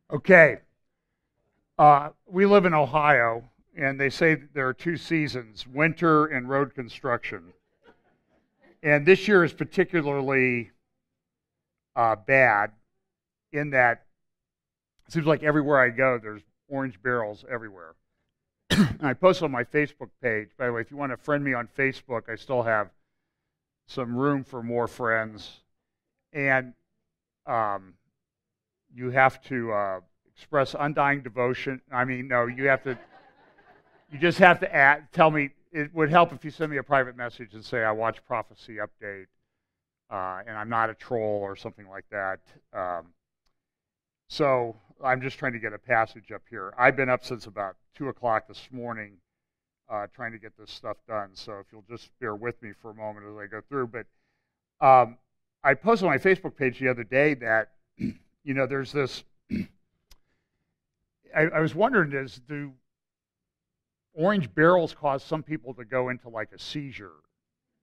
Okay. We live in Ohio, and they say that there are two seasons, winter and road construction. And this year is particularly bad in that it seems like everywhere I go, there's orange barrels everywhere. And I posted on my Facebook page. By the way, if you want to friend me on Facebook, I still have some room for more friends. And you have to express undying devotion. I mean, no, you just have to tell me. It would help if you send me a private message and say, I watch Prophecy Update, and I'm not a troll or something like that. So I'm just trying to get a passage up here. I've been up since about 2 o'clock this morning trying to get this stuff done. So if you'll just bear with me for a moment as I go through. But I posted on my Facebook page the other day that, there's this, I was wondering, do orange barrels cause some people to go into like a seizure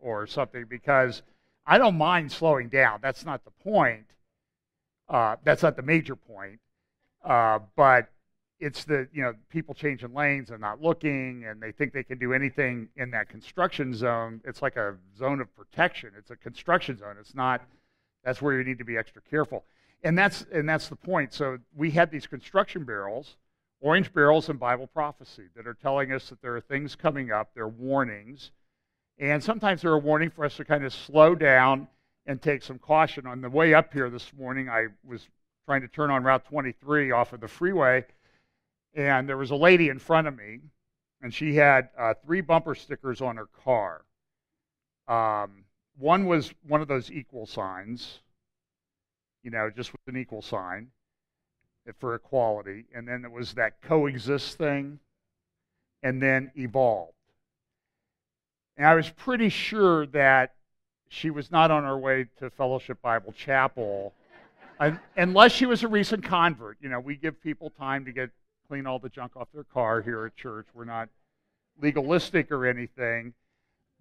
or something? Because I don't mind slowing down. That's not the point. That's not the major point. But it's the, people changing lanes and not looking, and they think they can do anything in that construction zone. It's like a zone of protection. It's a construction zone. It's not, that's where you need to be extra careful. And that's the point. So we had these construction barrels, orange barrels in Bible prophecy, that are telling us that there are things coming up. They're warnings. And sometimes they're a warning for us to kind of slow down and take some caution. On the way up here this morning, I was trying to turn on Route 23 off of the freeway, and there was a lady in front of me, and she had 3 bumper stickers on her car. One was one of those equal signs, just with an equal sign for equality, and then there was that coexist thing, and then evolved. And I was pretty sure that she was not on her way to Fellowship Bible Chapel, unless she was a recent convert. We give people time to clean all the junk off their car here at church. We're not legalistic or anything,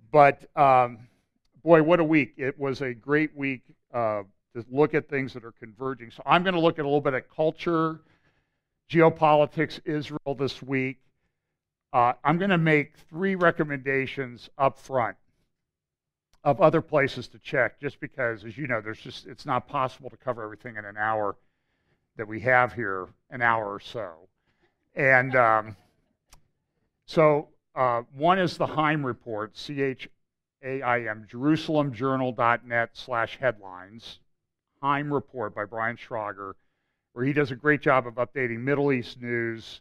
but boy, what a week. It was a great week to look at things that are converging. So I'm going to look at a little bit at culture, geopolitics, Israel this week. I'm going to make 3 recommendations up front of other places to check, just because, as you know, it's not possible to cover everything in an hour that we have here, an hour or so. And one is the Heim Report, CHAIM, JerusalemJournal.net/headlines. Heim Report by Brian Schrager, where he does a great job of updating Middle East news,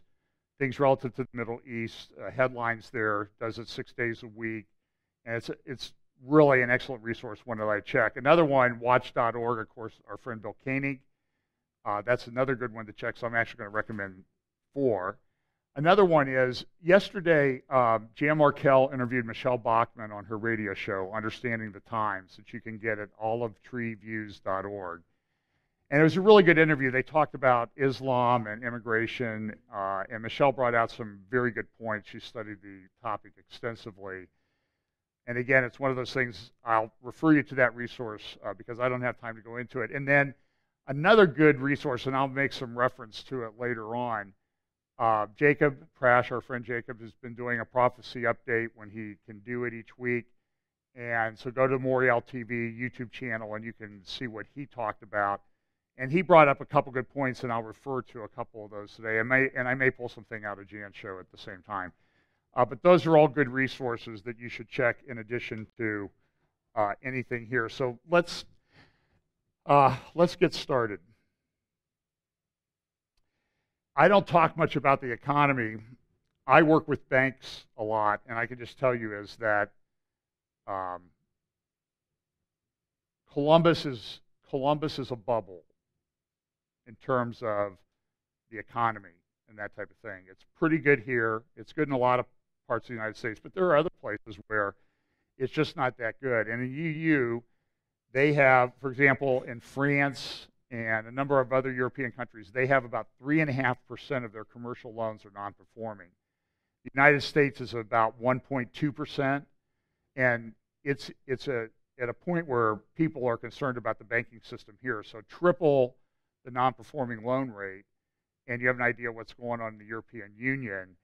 things relative to the Middle East, headlines there, does it 6 days a week, and it's really an excellent resource, one that I check. Another one, watch.org, of course, our friend Bill Koenig. That's another good one to check, so I'm actually going to recommend 4. Another one is, yesterday, Jan Markell interviewed Michelle Bachmann on her radio show, Understanding the Times, that you can get at olivetreeviews.org. And it was a really good interview. They talked about Islam and immigration, and Michelle brought out some very good points. She studied the topic extensively. And again, it's one of those things, I'll refer you to that resource because I don't have time to go into it. And then another good resource, and I'll make some reference to it later on, Jacob Prash, our friend Jacob, has been doing a prophecy update when he can do it each week. And so go to Moriel TV YouTube channel and you can see what he talked about. And he brought up a couple good points, and I'll refer to a couple of those today. And I may pull something out of Jan's show at the same time. But those are all good resources that you should check in addition to anything here. So let's get started. I don't talk much about the economy. I work with banks a lot, and I can just tell you is that Columbus is a bubble in terms of the economy and that type of thing. It's pretty good here. It's good in a lot of parts of the United States, but there are other places where it's just not that good. And in EU, they have, for example, in France and a number of other European countries, they have about 3.5% of their commercial loans are non-performing. The United States is about 1.2%, and it's at a point where people are concerned about the banking system here. So triple the non-performing loan rate and you have an idea what's going on in the European Union,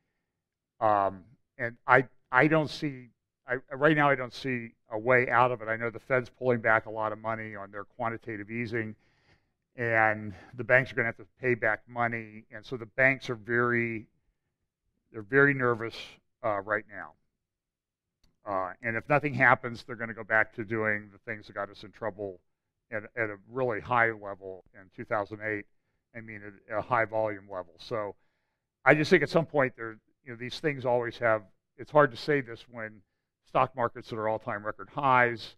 and I don't see, right now I don't see a way out of it. I know the Fed's pulling back a lot of money on their quantitative easing, and the banks are going to have to pay back money, and so the banks are they're very nervous right now. And if nothing happens, they're going to go back to doing the things that got us in trouble at a really high level in 2008. I mean, at a high volume level. So I just think at some point these things always have. It's hard to say this when stock markets that are all-time record highs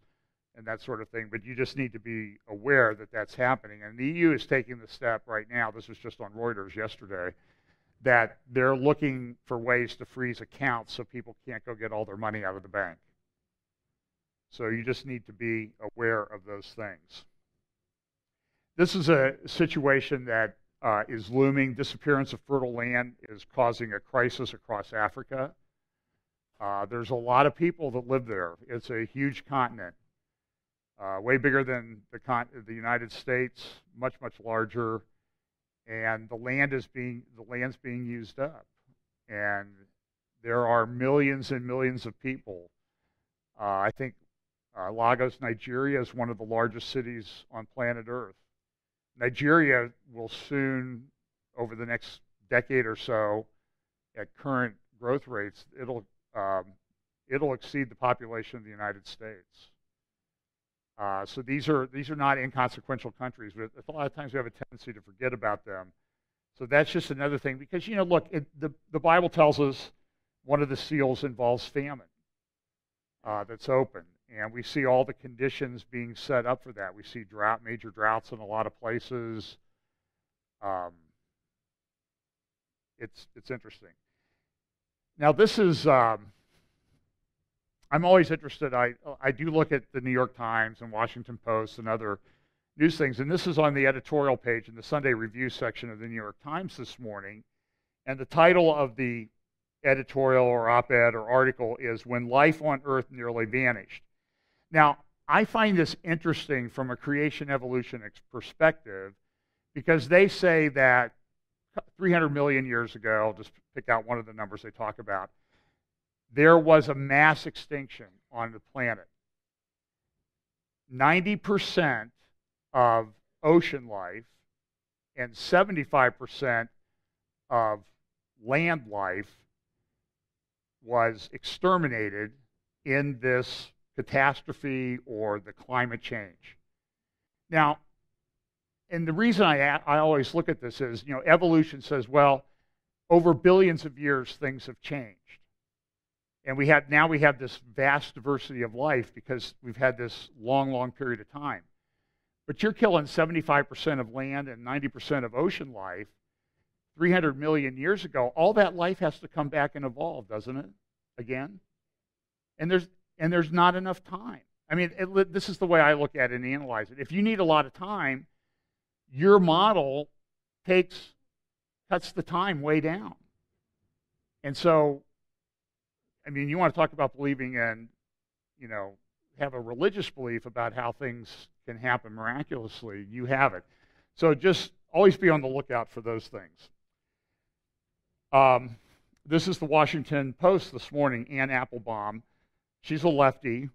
and that sort of thing, but you just need to be aware that that's happening. And the EU is taking the step right now. This was just on Reuters yesterday, that they're looking for ways to freeze accounts so people can't go get all their money out of the bank. So you just need to be aware of those things. This is a situation that is looming. Disappearance of fertile land is causing a crisis across Africa. There's a lot of people that live there. It's a huge continent, way bigger than the United States, much, much larger. And the land's being used up, and there are millions and millions of people. I think Lagos, Nigeria, is one of the largest cities on planet Earth. Nigeria will soon, over the next decade or so, at current growth rates, it'll exceed the population of the United States. So these are not inconsequential countries, but a lot of times we have a tendency to forget about them. So that's just another thing, because look, the Bible tells us one of the seals involves famine that's open, and we see all the conditions being set up for that. We see major droughts in a lot of places. It's interesting. Now this is. I'm always interested. I do look at the New York Times and Washington Post and other news things, and this is on the editorial page in the Sunday Review section of the New York Times this morning, and the title of the editorial or op-ed or article is "When Life on Earth Nearly Vanished." Now, I find this interesting from a creation evolution perspective, because they say that 300 million years ago, I'll just pick out one of the numbers they talk about, there was a mass extinction on the planet. 90% of ocean life and 75% of land life was exterminated in this catastrophe or the climate change. Now, and the reason I always look at this is, evolution says, well, over billions of years, things have changed. And now we have this vast diversity of life because we've had this long, long period of time. But you're killing 75% of land and 90% of ocean life 300 million years ago. All that life has to come back and evolve, doesn't it? Again? And there's not enough time. I mean, this is the way I look at it and analyze it. If you need a lot of time, your model cuts the time way down. And so, I mean, you want to talk about believing in, have a religious belief about how things can happen miraculously, you have it. So just always be on the lookout for those things. This is the Washington Post this morning, Ann Applebaum. She's a lefty,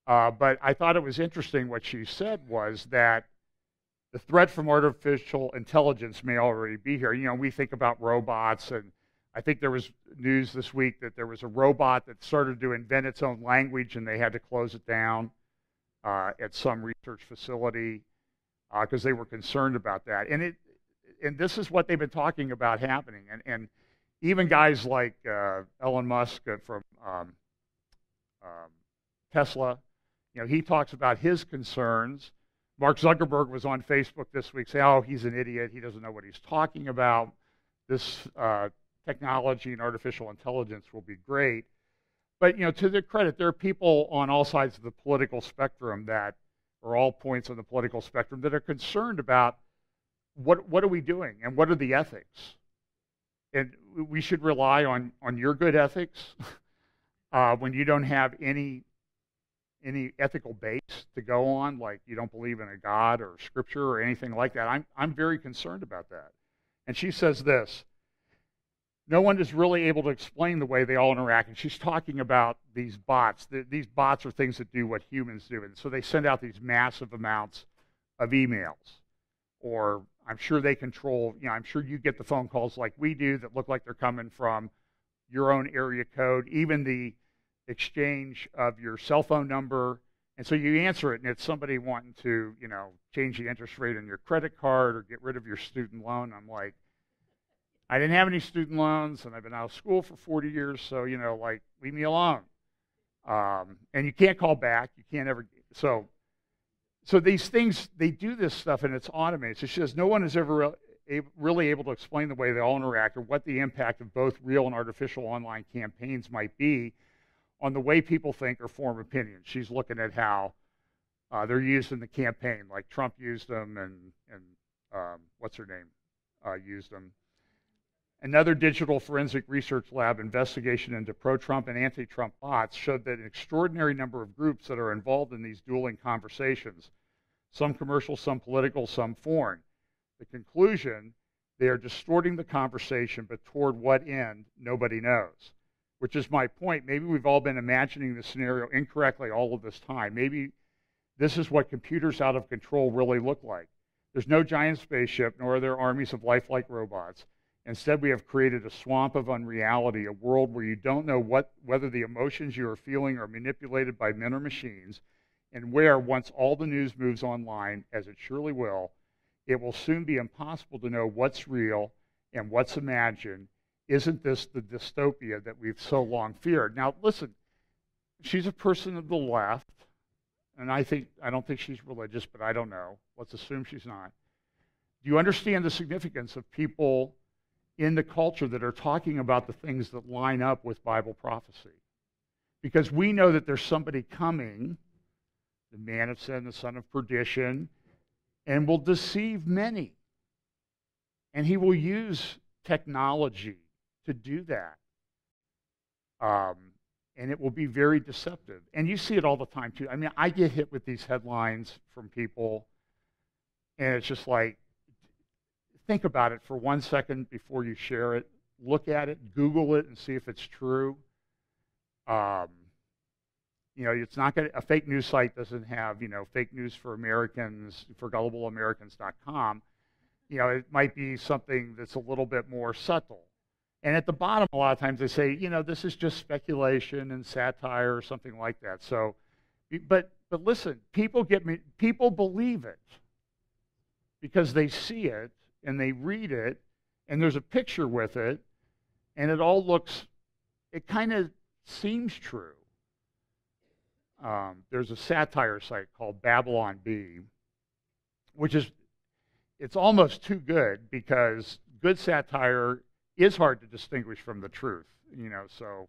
but I thought it was interesting what she said was that the threat from artificial intelligence may already be here. We think about robots, and I think there was news this week that there was a robot that started to invent its own language, and they had to close it down at some research facility because they were concerned about that. And this is what they've been talking about happening. And even guys like Elon Musk from Tesla, he talks about his concerns. Mark Zuckerberg was on Facebook this week saying, "Oh, he's an idiot. He doesn't know what he's talking about. This technology and artificial intelligence will be great." But, to their credit, there are people on all sides of the political spectrum or all points on the political spectrum that are concerned about what are we doing and what are the ethics. And we should rely on your good ethics when you don't have any ethical base to go on, like you don't believe in a God or scripture or anything like that. I'm very concerned about that. And she says this: no one is really able to explain the way they all interact. And she's talking about these bots. These bots are things that do what humans do. And so they send out these massive amounts of emails. Or I'm sure they control, I'm sure you get the phone calls like we do that look like they're coming from your own area code, even the exchange of your cell phone number. And so you answer it, and it's somebody wanting to, change the interest rate on your credit card or get rid of your student loan. I'm like, I didn't have any student loans, and I've been out of school for 40 years, so, leave me alone. And you can't call back. You can't ever. So these things, they do this stuff, and it's automated. So she says no one is ever really able to explain the way they all interact or what the impact of both real and artificial online campaigns might be on the way people think or form opinions. She's looking at how they're used in the campaign, like Trump used them and what's her name used them. Another digital forensic research lab investigation into pro-Trump and anti-Trump bots showed that an extraordinary number of groups that are involved in these dueling conversations, some commercial, some political, some foreign. The conclusion, they are distorting the conversation, but toward what end, nobody knows. Which is my point. Maybe we've all been imagining the scenario incorrectly all of this time. Maybe this is what computers out of control really look like. There's no giant spaceship, nor are there armies of lifelike robots. Instead, we have created a swamp of unreality, a world where you don't know whether the emotions you are feeling are manipulated by men or machines, and where, once all the news moves online, as it surely will, it will soon be impossible to know what's real and what's imagined. Isn't this the dystopia that we've so long feared? Now, listen, she's a person of the left, and I don't think she's religious, but I don't know. Let's assume she's not. Do you understand the significance of people in the culture that are talking about the things that line up with Bible prophecy? Because we know that there's somebody coming, the man of sin, the son of perdition, and will deceive many. And he will use technology to do that. And it will be very deceptive. And you see it all the time, too. I mean, I get hit with these headlines from people, and it's just like, think about it for 1 second before you share it. Look at it, Google it, and see if it's true. It's not going to, a fake news site doesn't have, fake news for Americans, for gullibleamericans.com. It might be something that's a little bit more subtle. And at the bottom, a lot of times they say, this is just speculation and satire or something like that. So, but listen, people believe it because they see it and they read it, and there's a picture with it, and it kind of seems true. There's a satire site called Babylon Bee, it's almost too good because good satire is hard to distinguish from the truth, so,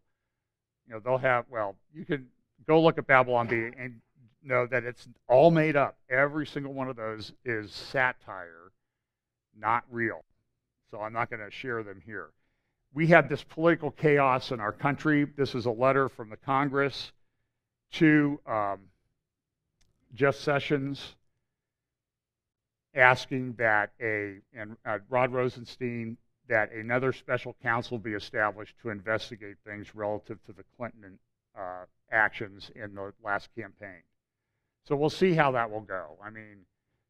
they'll have, you can go look at Babylon Bee and know that it's all made up. Every single one of those is satire, not real. So I'm not going to share them here. We have this political chaos in our country. This is a letter from the Congress to Jeff Sessions asking that Rod Rosenstein, that another special counsel be established to investigate things relative to the Clinton actions in the last campaign. So we'll see how that will go. I mean,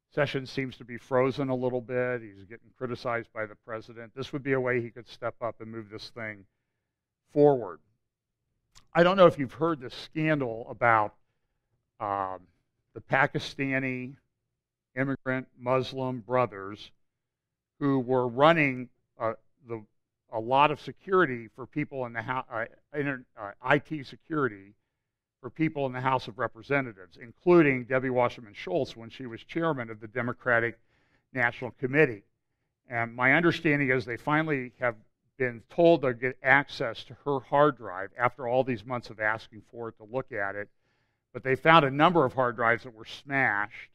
Sessions seems to be frozen a little bit. He's getting criticized by the president. This would be a way he could step up and move this thing forward. I don't know if you've heard this scandal about the Pakistani immigrant Muslim brothers who were running a lot of security for people in the house, IT security for people in the House of Representatives, including Debbie Wasserman Schultz when she was chairman of the Democratic National Committee. And my understanding is they finally have been told they'll get access to her hard drive after all these months of asking for it to look at it. But they found a number of hard drives that were smashed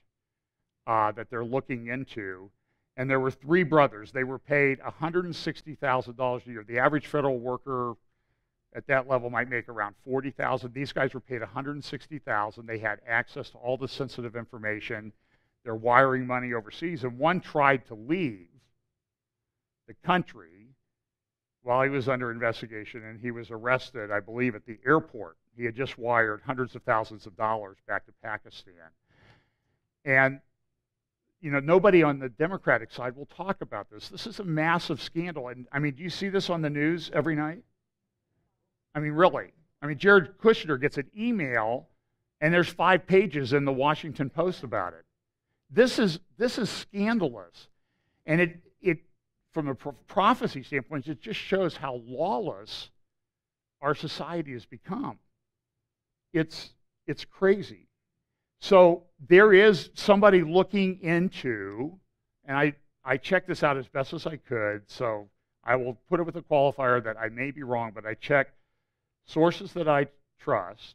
that they're looking into. And there were 3 brothers. They were paid $160,000 a year. The average federal worker at that level might make around $40,000. These guys were paid $160,000. They had access to all the sensitive information. They're wiring money overseas. And one tried to leave the country while he was under investigation, and he was arrested, I believe, at the airport. He had just wired hundreds of thousands of dollars back to Pakistan. And, nobody on the Democratic side will talk about this. This is a massive scandal. And, do you see this on the news every night? Really. Jared Kushner gets an email, and there's 5 pages in the Washington Post about it. This is scandalous. And it from a prophecy standpoint, it just shows how lawless our society has become. It's crazy. So there is somebody looking into, and I checked this out as best as I could, so I will put it with a qualifier that I may be wrong, but I checked sources that I trust.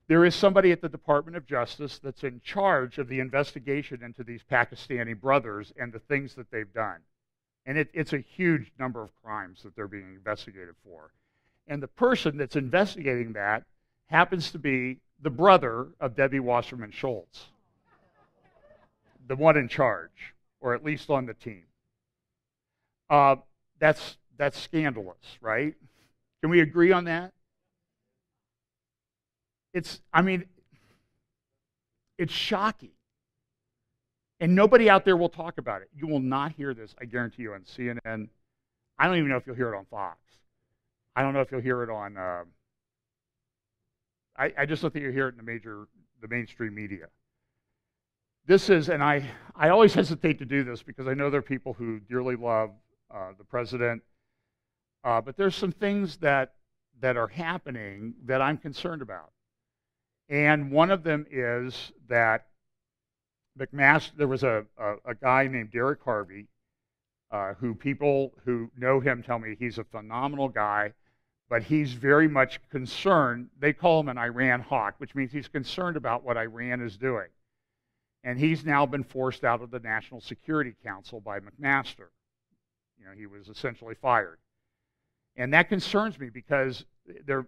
There is somebody at the Department of Justice that's in charge of the investigation into these Pakistani brothers and the things that they've done. And it's a huge number of crimes that they're being investigated for. And the person that's investigating that happens to be the brother of Debbie Wasserman Schultz, the one in charge, or at least on the team. That's scandalous, right? Can we agree on that? It's shocking. And nobody out there will talk about it. You will not hear this, I guarantee you, on CNN. I don't even know if you'll hear it on Fox. I don't know if you'll hear it on, I just don't think you'll hear it in the mainstream media. This is, and I always hesitate to do this because I know there are people who dearly love the president, but there's some things that are happening that I'm concerned about. And one of them is that there was a guy named Derek Harvey, who people who know him tell me he's a phenomenal guy, but he's very much concerned. They call him an Iran hawk, which means he's concerned about what Iran is doing. And he's now been forced out of the National Security Council by McMaster. He was essentially fired. And that concerns me because they're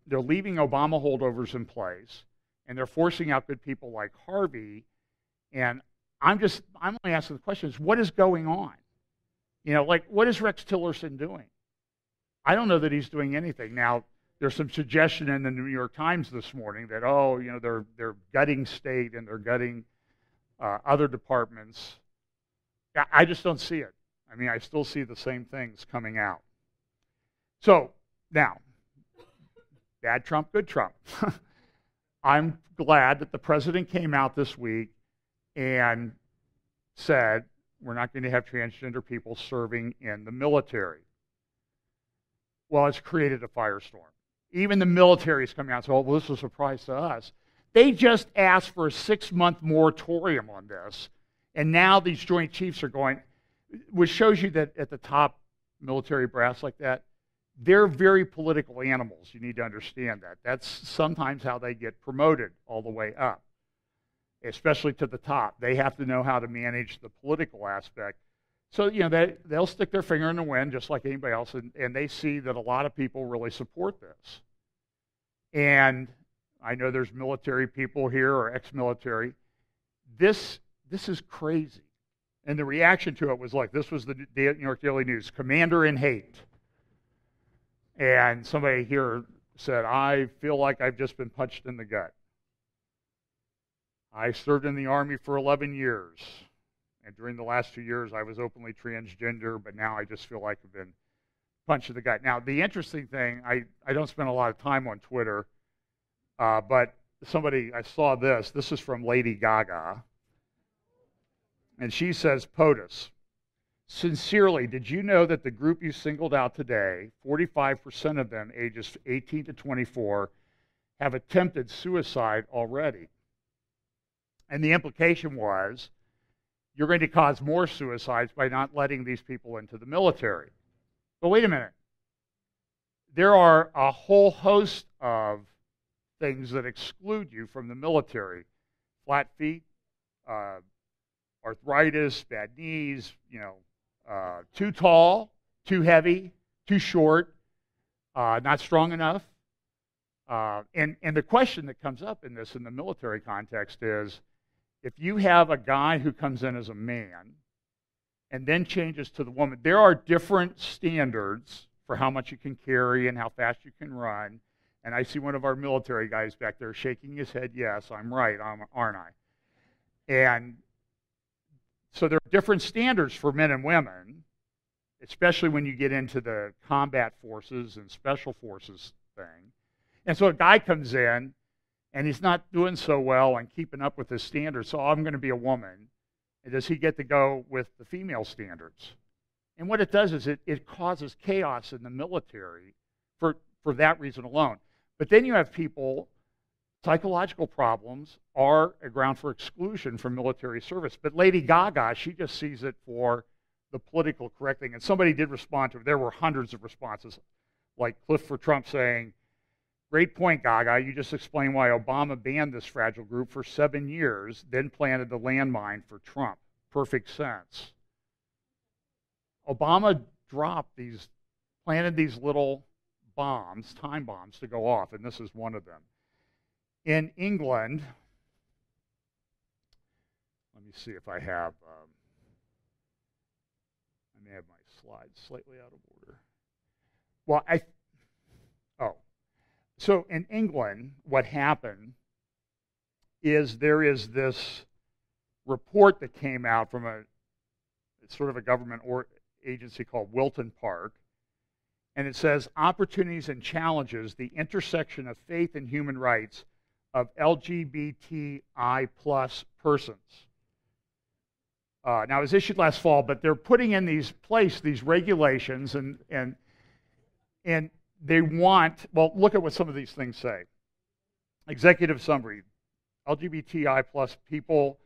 leaving Obama holdovers in place, and they're forcing out good people like Harvey. And I'm only asking the question is, what is going on? What is Rex Tillerson doing? I don't know that he's doing anything. Now, there's some suggestion in the New York Times this morning that, they're gutting state and they're gutting other departments. I just don't see it. I still see the same things coming out. So, now, bad Trump, good Trump. I'm glad that the president came out this week and said, we're not going to have transgender people serving in the military. Well, it's created a firestorm. Even the military is coming out and saying, well, this was a surprise to us. They just asked for a 6-month moratorium on this, and now these Joint Chiefs are going, which shows you that at the top military brass like that, they're very political animals. You need to understand that. That's sometimes how they get promoted all the way up, especially to the top. They have to know how to manage the political aspect. So, they'll stick their finger in the wind just like anybody else, and they see that a lot of people really support this. And I know there's military people here or ex-military. This is crazy. And the reaction to it was like, this was the New York Daily News, Commander in Hate. And somebody here said, I feel like I've just been punched in the gut. I served in the Army for 11 years. And during the last 2 years, I was openly transgender, but now I just feel like I've been punched in the gut. Now, the interesting thing, I don't spend a lot of time on Twitter, but I saw this. This is from Lady Gaga. And she says, POTUS, sincerely, did you know that the group you singled out today, 45% of them ages 18 to 24, have attempted suicide already? And the implication was, you're going to cause more suicides by not letting these people into the military. But wait a minute. There are a whole host of things that exclude you from the military. Flat feet, arthritis, bad knees, too tall, too heavy, too short, not strong enough. And the question that comes up in the military context is, if you have a guy who comes in as a man and then changes to the woman. There are different standards for how much you can carry and how fast you can run. And I see one of our military guys back there shaking his head, yes, I'm right, aren't I? And so there are different standards for men and women, especially when you get into the combat forces and special forces thing. And so a guy comes in, and he's not doing so well and keeping up with his standards, so I'm going to be a woman. And does he get to go with the female standards? And what it does is it causes chaos in the military for that reason alone. But then you have people, psychological problems are a ground for exclusion from military service. But Lady Gaga, she just sees it for the political correct thing. And somebody did respond to her. There were hundreds of responses, like Cliff for Trump saying, "Great point, Gaga. You just explained why Obama banned this fragile group for 7 years, then planted the landmine for Trump. Perfect sense." Obama planted these little bombs, time bombs, to go off, and this is one of them. In England, let me see if I have, I may have my slides slightly out of order. Well, so in England, what happened is there is this report that came out from it's sort of a government agency called Wilton Park, and it says, opportunities and challenges, the intersection of faith and human rights of LGBTI plus persons. Now, it was issued last fall, but they're putting in these regulations, and they want, well, look at what some of these things say. Executive summary, LGBTI plus people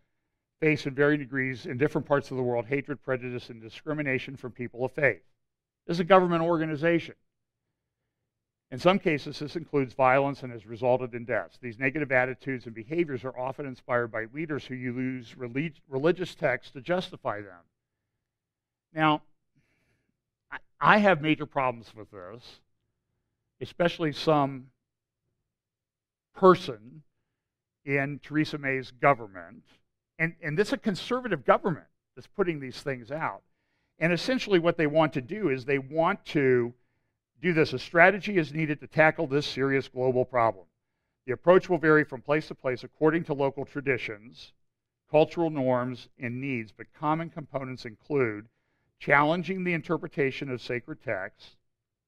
face in varying degrees in different parts of the world hatred, prejudice, and discrimination from people of faith. This is a government organization. In some cases, this includes violence and has resulted in deaths. These negative attitudes and behaviors are often inspired by leaders who use religious texts to justify them. Now, I have major problems with this, especially some person in Theresa May's government. And this is a conservative government that's putting these things out. And essentially what they want to do is they want to do this. A strategy is needed to tackle this serious global problem. The approach will vary from place to place according to local traditions, cultural norms, and needs, but common components include challenging the interpretation of sacred texts.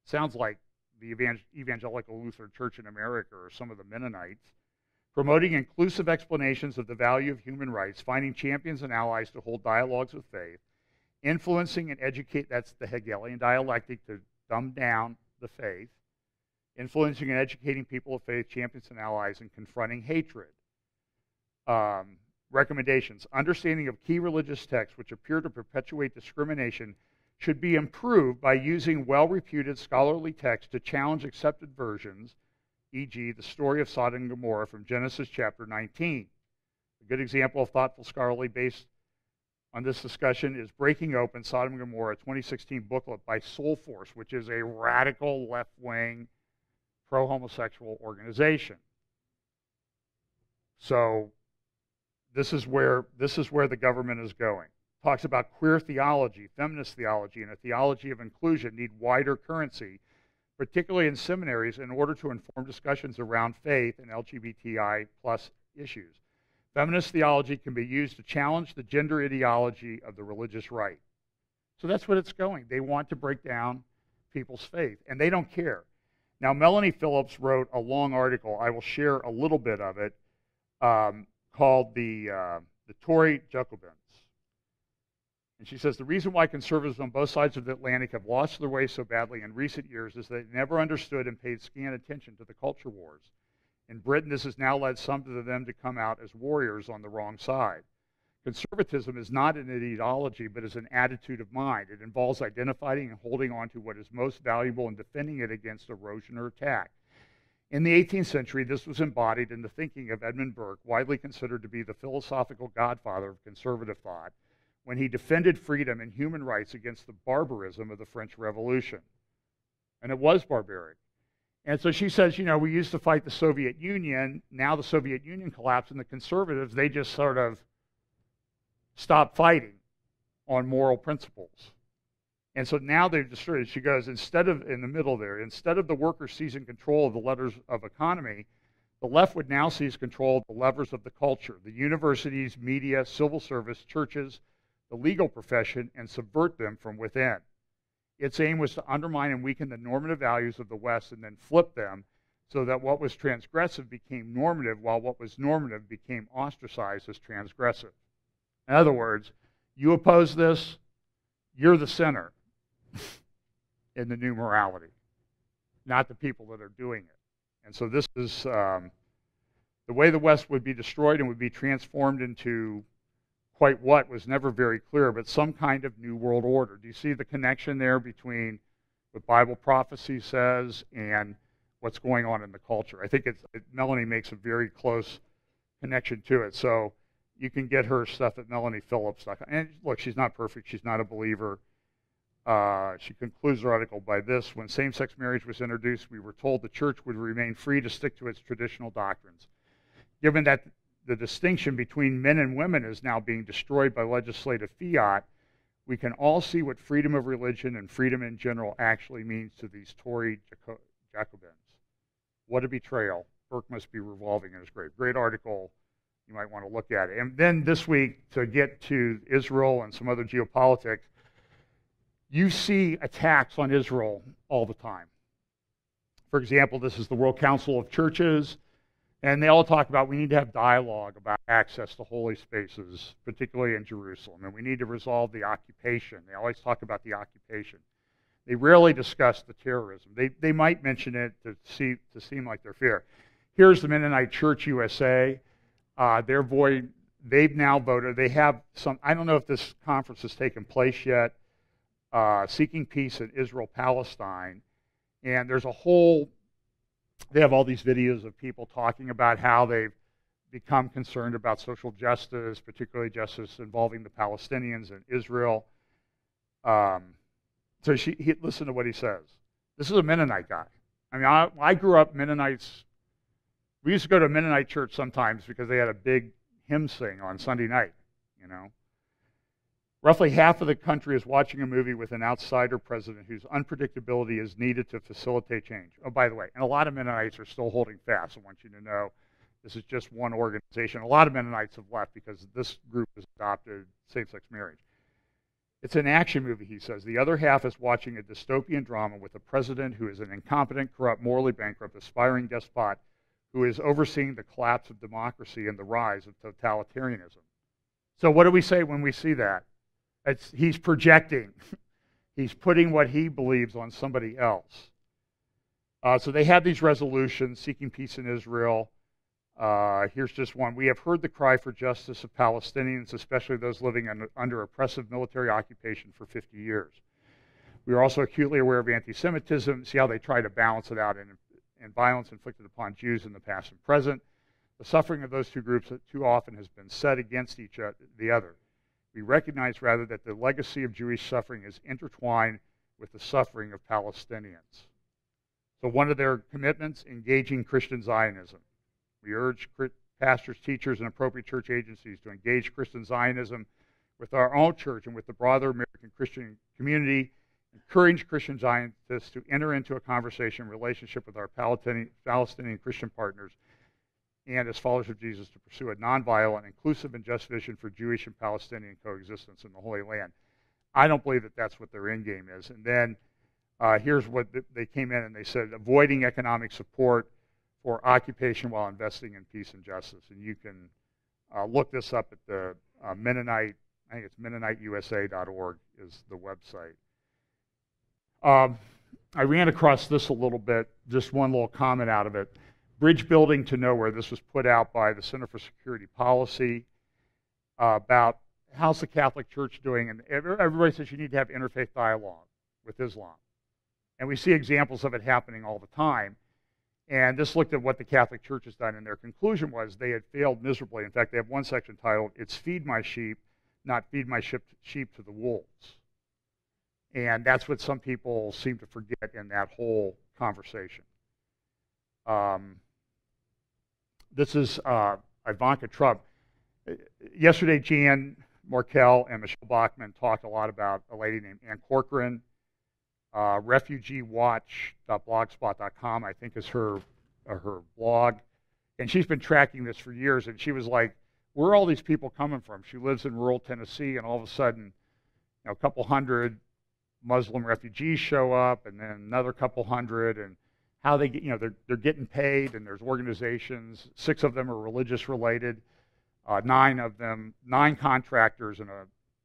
Sounds like the Evangelical Lutheran Church in America or some of the Mennonites. Promoting inclusive explanations of the value of human rights, finding champions and allies to hold dialogues with faith, influencing and educate, that's the Hegelian dialectic to dumb down the faith, influencing and educating people of faith, champions and allies, and confronting hatred. Recommendations. Understanding of key religious texts which appear to perpetuate discrimination should be improved by using well-reputed scholarly texts to challenge accepted versions, e.g., the story of Sodom and Gomorrah from Genesis chapter 19. A good example of thoughtful scholarly based on this discussion is Breaking Open Sodom and Gomorrah, a 2016 booklet by Soul Force, which is a radical left-wing pro-homosexual organization. So this is where the government is going. Talks about queer theology, feminist theology, and a theology of inclusion need wider currency, particularly in seminaries, in order to inform discussions around faith and LGBTI plus issues. Feminist theology can be used to challenge the gender ideology of the religious right. So that's what it's going. They want to break down people's faith, and they don't care. Now, Melanie Phillips wrote a long article. I will share a little bit of it, called the Tory Jacobins. And she says, the reason why conservatives on both sides of the Atlantic have lost their way so badly in recent years is they never understood and paid scant attention to the culture wars. In Britain, this has now led some of them to come out as warriors on the wrong side. Conservatism is not an ideology, but is an attitude of mind. It involves identifying and holding on to what is most valuable and defending it against erosion or attack. In the 18th century, this was embodied in the thinking of Edmund Burke, widely considered to be the philosophical godfather of conservative thought, when he defended freedom and human rights against the barbarism of the French Revolution. And it was barbaric. And so she says, you know, we used to fight the Soviet Union. Now the Soviet Union collapsed, and the conservatives, they just sort of stopped fighting. on moral principles. And so now they've destroyed it. She goes, instead of, in the middle there, instead of the workers seizing control of the levers of economy, the left would now seize control of the levers of the culture, the universities, media, civil service, churches, the legal profession, and subvert them from within. Its aim was to undermine and weaken the normative values of the West and then flip them so that what was transgressive became normative, while what was normative became ostracized as transgressive. In other words, you oppose this, you're the sinner in the new morality, not the people that are doing it. And so this is the way the West would be destroyed and would be transformed into quite what was never very clear, but some kind of new world order. Do you see the connection there between what Bible prophecy says and what's going on in the culture? I think Melanie makes a very close connection to it. So you can get her stuff at melaniephillips.com. And look, she's not perfect. She's not a believer. She concludes her article by this: when same-sex marriage was introduced, we were told the church would remain free to stick to its traditional doctrines. Given that the distinction between men and women is now being destroyed by legislative fiat, we can all see what freedom of religion and freedom in general actually means to these Tory Jacobins. What a betrayal. Burke must be revolving in his grave. Great article. You might want to look at it. And then this week, to get to Israel and some other geopolitics, you see attacks on Israel all the time. For example, this is the World Council of Churches, and they all talk about we need to have dialogue about access to holy spaces, particularly in Jerusalem, and we need to resolve the occupation. They always talk about the occupation. They rarely discuss the terrorism. They might mention it to seem like they're fair. Here's the Mennonite Church USA. They've now voted. They have some, I don't know if this conference has taken place yet, Seeking Peace in Israel-Palestine. And there's they have all these videos of people talking about how they've become concerned about social justice, particularly justice involving the Palestinians and Israel. So listen to what he says. This is a Mennonite guy. I mean, I grew up Mennonites. We used to go to a Mennonite church sometimes because they had a big hymn sing on Sunday night, you know. Roughly half of the country is watching a movie with an outsider president whose unpredictability is needed to facilitate change. Oh, by the way, and a lot of Mennonites are still holding fast. I want you to know this is just one organization. A lot of Mennonites have left because this group has adopted same-sex marriage. It's an action movie, he says. The other half is watching a dystopian drama with a president who is an incompetent, corrupt, morally bankrupt, aspiring despot who is overseeing the collapse of democracy and the rise of totalitarianism. So what do we say when we see that? He's projecting. He's putting what he believes on somebody else. So they have these resolutions, Seeking Peace in Israel. Here's just one. We have heard the cry for justice of Palestinians, especially those living under oppressive military occupation for 50 years. We are also acutely aware of anti-Semitism. See how they try to balance it out in violence inflicted upon Jews in the past and present. The suffering of those two groups too often has been set against the other. We recognize, rather, that the legacy of Jewish suffering is intertwined with the suffering of Palestinians. So one of their commitments, engaging Christian Zionism. We urge pastors, teachers, and appropriate church agencies to engage Christian Zionism with our own church and with the broader American Christian community, encourage Christian Zionists to enter into a conversation relationship with our Palestinian Christian partners, and as followers of Jesus to pursue a nonviolent, inclusive, and just vision for Jewish and Palestinian coexistence in the Holy Land. I don't believe that that's what their end game is. And then here's what they came in and they said: avoiding economic support for occupation while investing in peace and justice. And you can look this up at the Mennonite, I think it's MennoniteUSA.org is the website. I ran across this a little bit, just one little comment out of it. Bridge Building to Nowhere. This was put out by the Center for Security Policy about how's the Catholic Church doing. And everybody says you need to have interfaith dialogue with Islam. And we see examples of it happening all the time. And this looked at what the Catholic Church has done, and their conclusion was they had failed miserably. In fact, they have one section titled, "It's Feed My Sheep, Not Feed My Sheep to the Wolves." And that's what some people seem to forget in that whole conversation. This is Ivanka Trump. Yesterday, Jan Markel and Michelle Bachman talked a lot about a lady named Ann Corcoran. RefugeeWatch.blogspot.com, I think, is her blog. And she's been tracking this for years, and she was like, where are all these people coming from? She lives in rural Tennessee, and all of a sudden, a couple hundred Muslim refugees show up, and then another couple hundred, and how they get, they're getting paid, and there's organizations. 6 of them are religious related. 9 contractors and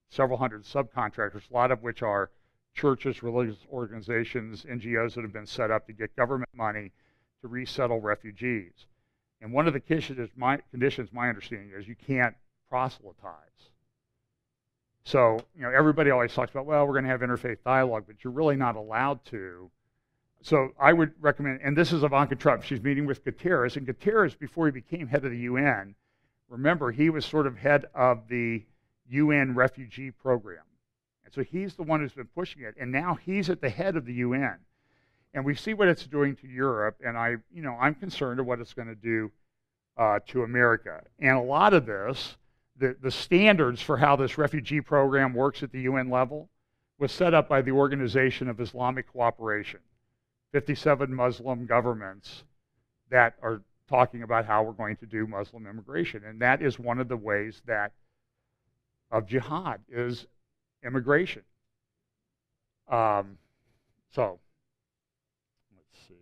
several hundred subcontractors, a lot of which are churches, religious organizations, NGOs that have been set up to get government money to resettle refugees. And one of the conditions, my understanding is, you can't proselytize. So, everybody always talks about, well, we're going to have interfaith dialogue, but you're really not allowed to. So I would recommend, and this is Ivanka Trump, she's meeting with Guterres, and Guterres, before he became head of the UN, remember, he was sort of head of the UN refugee program. And so he's the one who's been pushing it, and now he's at the head of the UN. And we see what it's doing to Europe, and I'm concerned of what it's going to do to America. And a lot of this, the standards for how this refugee program works at the UN level, was set up by the Organization of Islamic Cooperation, 57 Muslim governments that are talking about how we're going to do Muslim immigration. And that is one of the ways of jihad is immigration. So, let's see.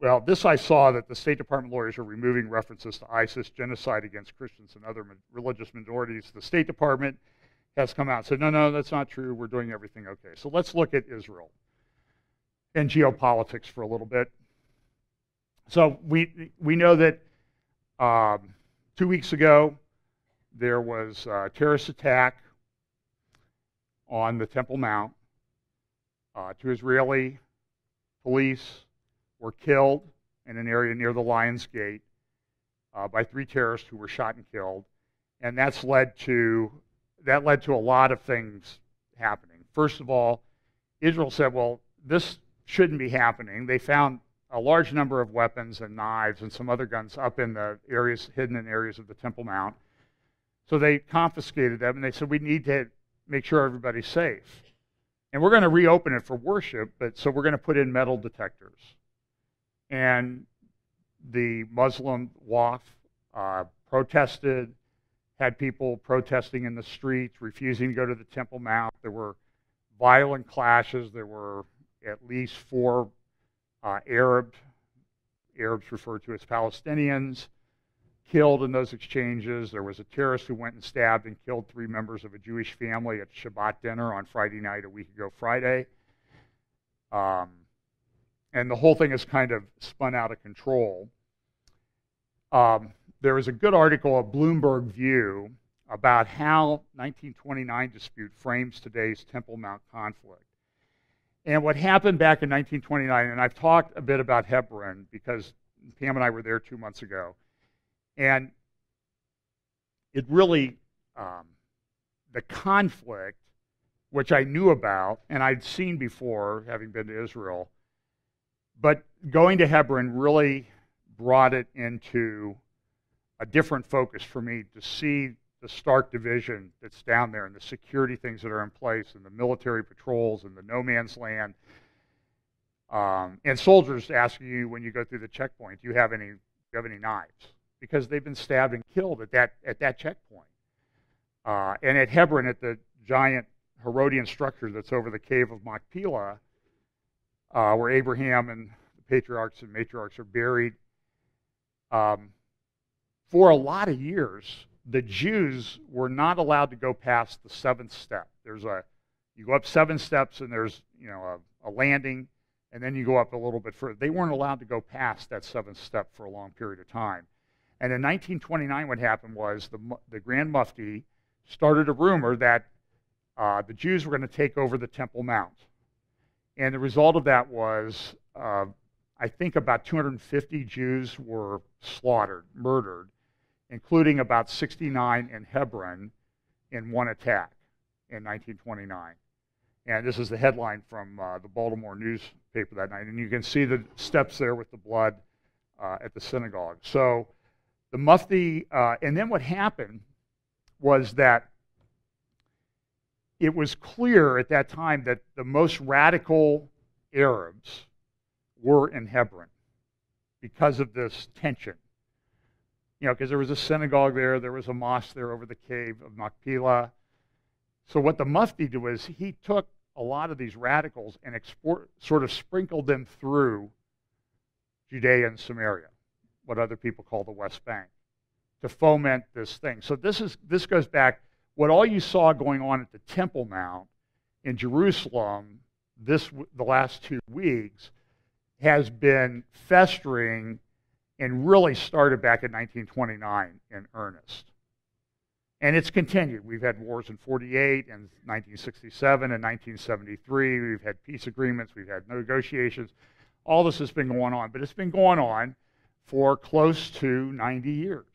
Well, this I saw that the State Department lawyers are removing references to ISIS, genocide against Christians and other religious minorities. The State Department has come out and said, no, that's not true. We're doing everything okay. So let's look at Israel and geopolitics for a little bit. So we know that 2 weeks ago there was a terrorist attack on the Temple Mount. 2 Israeli police were killed in an area near the Lion's Gate by 3 terrorists who were shot and killed, and that led to a lot of things happening. First of all, Israel said, well, this shouldn't be happening. They found a large number of weapons and knives and some other guns up in the areas, hidden in areas of the Temple Mount. So they confiscated them, and they said, we need to make sure everybody's safe. And we're going to reopen it for worship, so we're going to put in metal detectors. And the Muslim Waqf protested, had people protesting in the streets, refusing to go to the Temple Mount. There were violent clashes. There were at least 4 Arabs referred to as Palestinians, killed in those exchanges. There was a terrorist who went and stabbed and killed 3 members of a Jewish family at Shabbat dinner on Friday night, a week ago Friday. And the whole thing is kind of spun out of control. There was a good article of Bloomberg View about how 1929 dispute frames today's Temple Mount conflict. And what happened back in 1929, and I've talked a bit about Hebron because Pam and I were there 2 months ago, and it really, the conflict, which I knew about and I'd seen before, having been to Israel, but going to Hebron really brought it into a different focus for me to see the stark division that's down there and the security things that are in place and the military patrols and the no man's land. And soldiers asking you when you go through the checkpoint, do you have any knives? Because they've been stabbed and killed at that checkpoint. And at Hebron, at the giant Herodian structure that's over the cave of Machpelah, where Abraham and the patriarchs and matriarchs are buried, for a lot of years, the Jews were not allowed to go past the 7th step. You go up 7 steps and there's a landing, and then you go up a little bit further. They weren't allowed to go past that 7th step for a long period of time. And in 1929, what happened was the Grand Mufti started a rumor that the Jews were going to take over the Temple Mount. And the result of that was, I think about 250 Jews were slaughtered, murdered, including about 69 in Hebron in one attack in 1929. And this is the headline from the Baltimore newspaper that night. And you can see the steps there with the blood at the synagogue. So the Mufti, and then what happened was that it was clear at that time that the most radical Arabs were in Hebron because of this tension. You know, because there was a synagogue there was a mosque there over the cave of Machpelah. So what the Mufti did was he took a lot of these radicals and sort of sprinkled them through Judea and Samaria, what other people call the West Bank, to foment this thing. So this goes back, what all you saw going on at the Temple Mount in Jerusalem the last 2 weeks has been festering and really started back in 1929 in earnest. And it's continued. We've had wars in 48 and 1967 and 1973. We've had peace agreements. We've had negotiations. All this has been going on. But it's been going on for close to 90 years.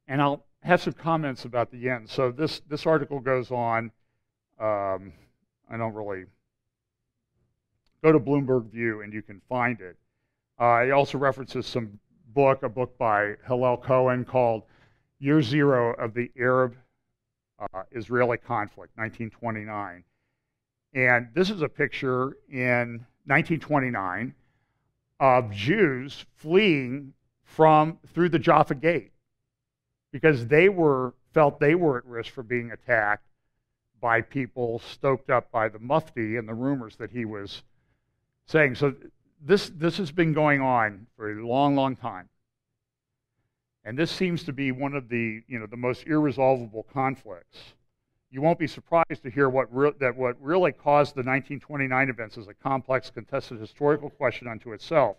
And I'll have some comments about the end. So this article goes on. I don't really... Go to Bloomberg View and you can find it. It also references a book by Hillel Cohen called Year Zero of the Arab-Israeli Conflict, 1929. And this is a picture in 1929 of Jews fleeing through the Jaffa Gate because they felt they were at risk for being attacked by people stoked up by the Mufti and the rumors that he was saying. So this has been going on for a long, long time. And this seems to be one of the most irresolvable conflicts. You won't be surprised to hear what really caused the 1929 events is a complex, contested historical question unto itself.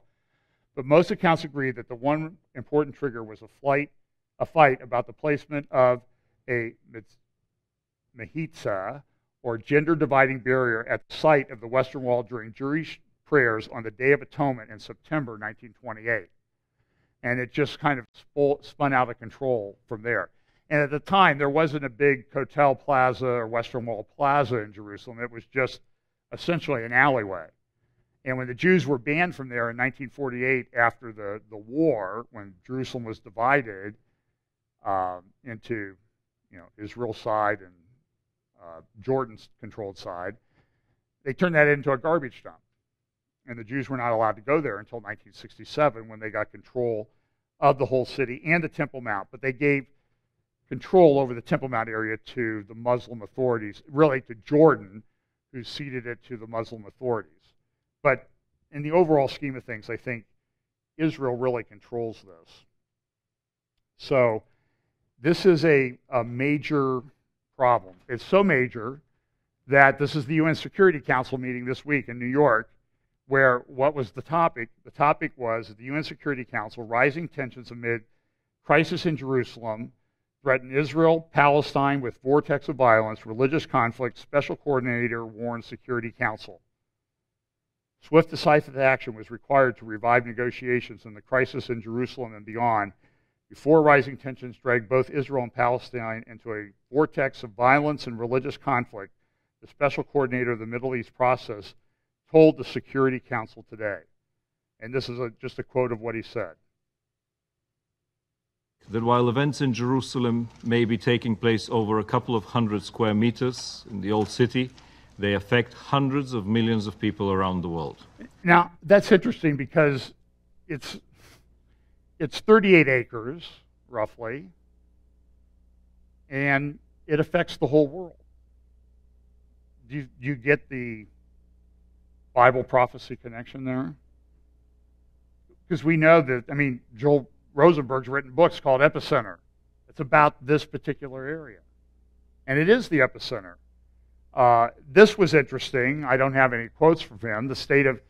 But most accounts agree that the one important trigger was a fight about the placement of a mechitza, or gender-dividing barrier, at the site of the Western Wall during Jewish prayers on the Day of Atonement in September 1928. And it just kind of spun out of control from there. And at the time, there wasn't a big Kotel Plaza or Western Wall Plaza in Jerusalem. It was just essentially an alleyway. And when the Jews were banned from there in 1948 after the war, when Jerusalem was divided into Israel's side and Jordan's controlled side, they turned that into a garbage dump. And the Jews were not allowed to go there until 1967 when they got control of the whole city and the Temple Mount. But they gave control over the Temple Mount area to the Muslim authorities, really to Jordan, who ceded it to the Muslim authorities. But in the overall scheme of things, I think Israel really controls this. So this is a major problem. It's so major that this is the UN Security Council meeting this week in New York, where what was the topic? The topic was the UN Security Council, rising tensions amid crisis in Jerusalem, threaten Israel, Palestine with vortex of violence, religious conflict, special coordinator warns Security Council. Swift, decisive action was required to revive negotiations in the crisis in Jerusalem and beyond before rising tensions dragged both Israel and Palestine into a vortex of violence and religious conflict. The special coordinator of the Middle East process told the Security Council today. And this is just a quote of what he said. That while events in Jerusalem may be taking place over a couple of hundred square meters in the old city, they affect hundreds of millions of people around the world. Now, that's interesting because it's 38 acres, roughly, and it affects the whole world. Do you get the Bible prophecy connection there? Because we know that, Joel Rosenberg's written books called Epicenter. It's about this particular area. And it is the epicenter. This was interesting. I don't have any quotes from him. The state of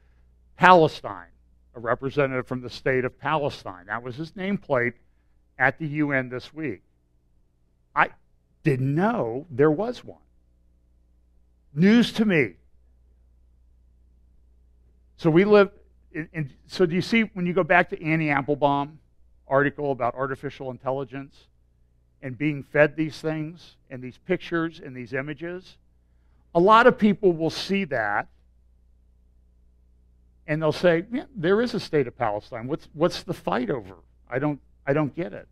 Palestine, a representative from the state of Palestine. That was his nameplate at the UN this week. I didn't know there was one. News to me. So we live, so do you see, when you go back to Annie Applebaum article about artificial intelligence and being fed these things and these pictures and these images, a lot of people will see that and they'll say, yeah, there is a state of Palestine. What's the fight over? I don't get it.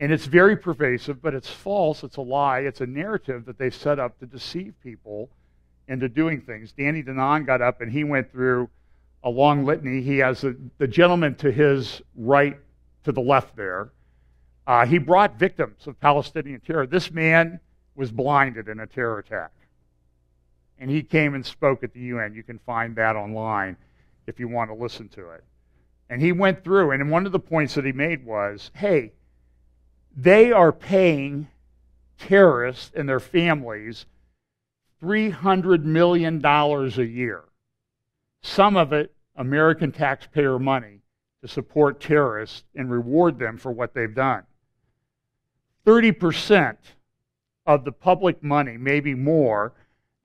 And it's very pervasive, but it's false, it's a lie, it's a narrative that they've set up to deceive people into doing things. Danny Danon got up and he went through a long litany. He has the gentleman to his right, to the left there. He brought victims of Palestinian terror. This man was blinded in a terror attack. And he came and spoke at the UN. You can find that online if you want to listen to it. And he went through, and one of the points that he made was, hey, they are paying terrorists and their families $300 million a year. Some of it American taxpayer money to support terrorists and reward them for what they've done. 30% of the public money, maybe more,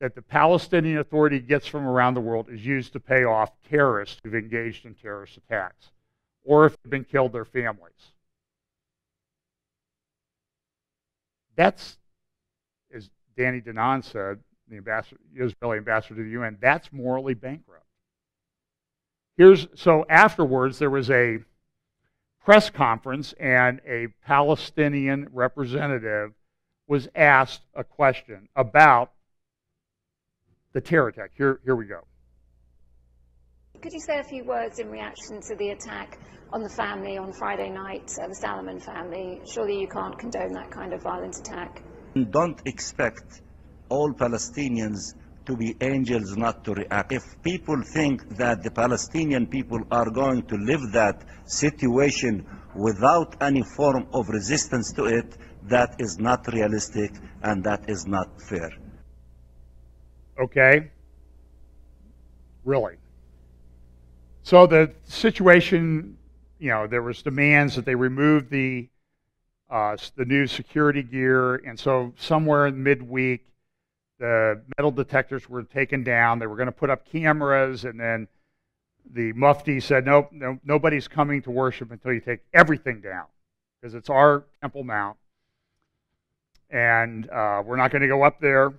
that the Palestinian Authority gets from around the world is used to pay off terrorists who've engaged in terrorist attacks, or if they've been killed, their families. That's, as Danny Danon said, the Israeli ambassador to the UN, that's morally bankrupt. So afterwards, there was a press conference, and a Palestinian representative was asked a question about the terror attack. Here we go. Could you say a few words in reaction to the attack on the family on Friday night, the Salomon family? Surely you can't condone that kind of violent attack. Don't expect all Palestinians to be angels not to react. If people think that the Palestinian people are going to live that situation without any form of resistance to it, that is not realistic and that is not fair. Okay? Really? So the situation, there was demands that they remove the new security gear, and so somewhere in midweek, the metal detectors were taken down. They were going to put up cameras, and then the Mufti said, nope, nobody's coming to worship until you take everything down, because it's our Temple Mount, and we're not going to go up there.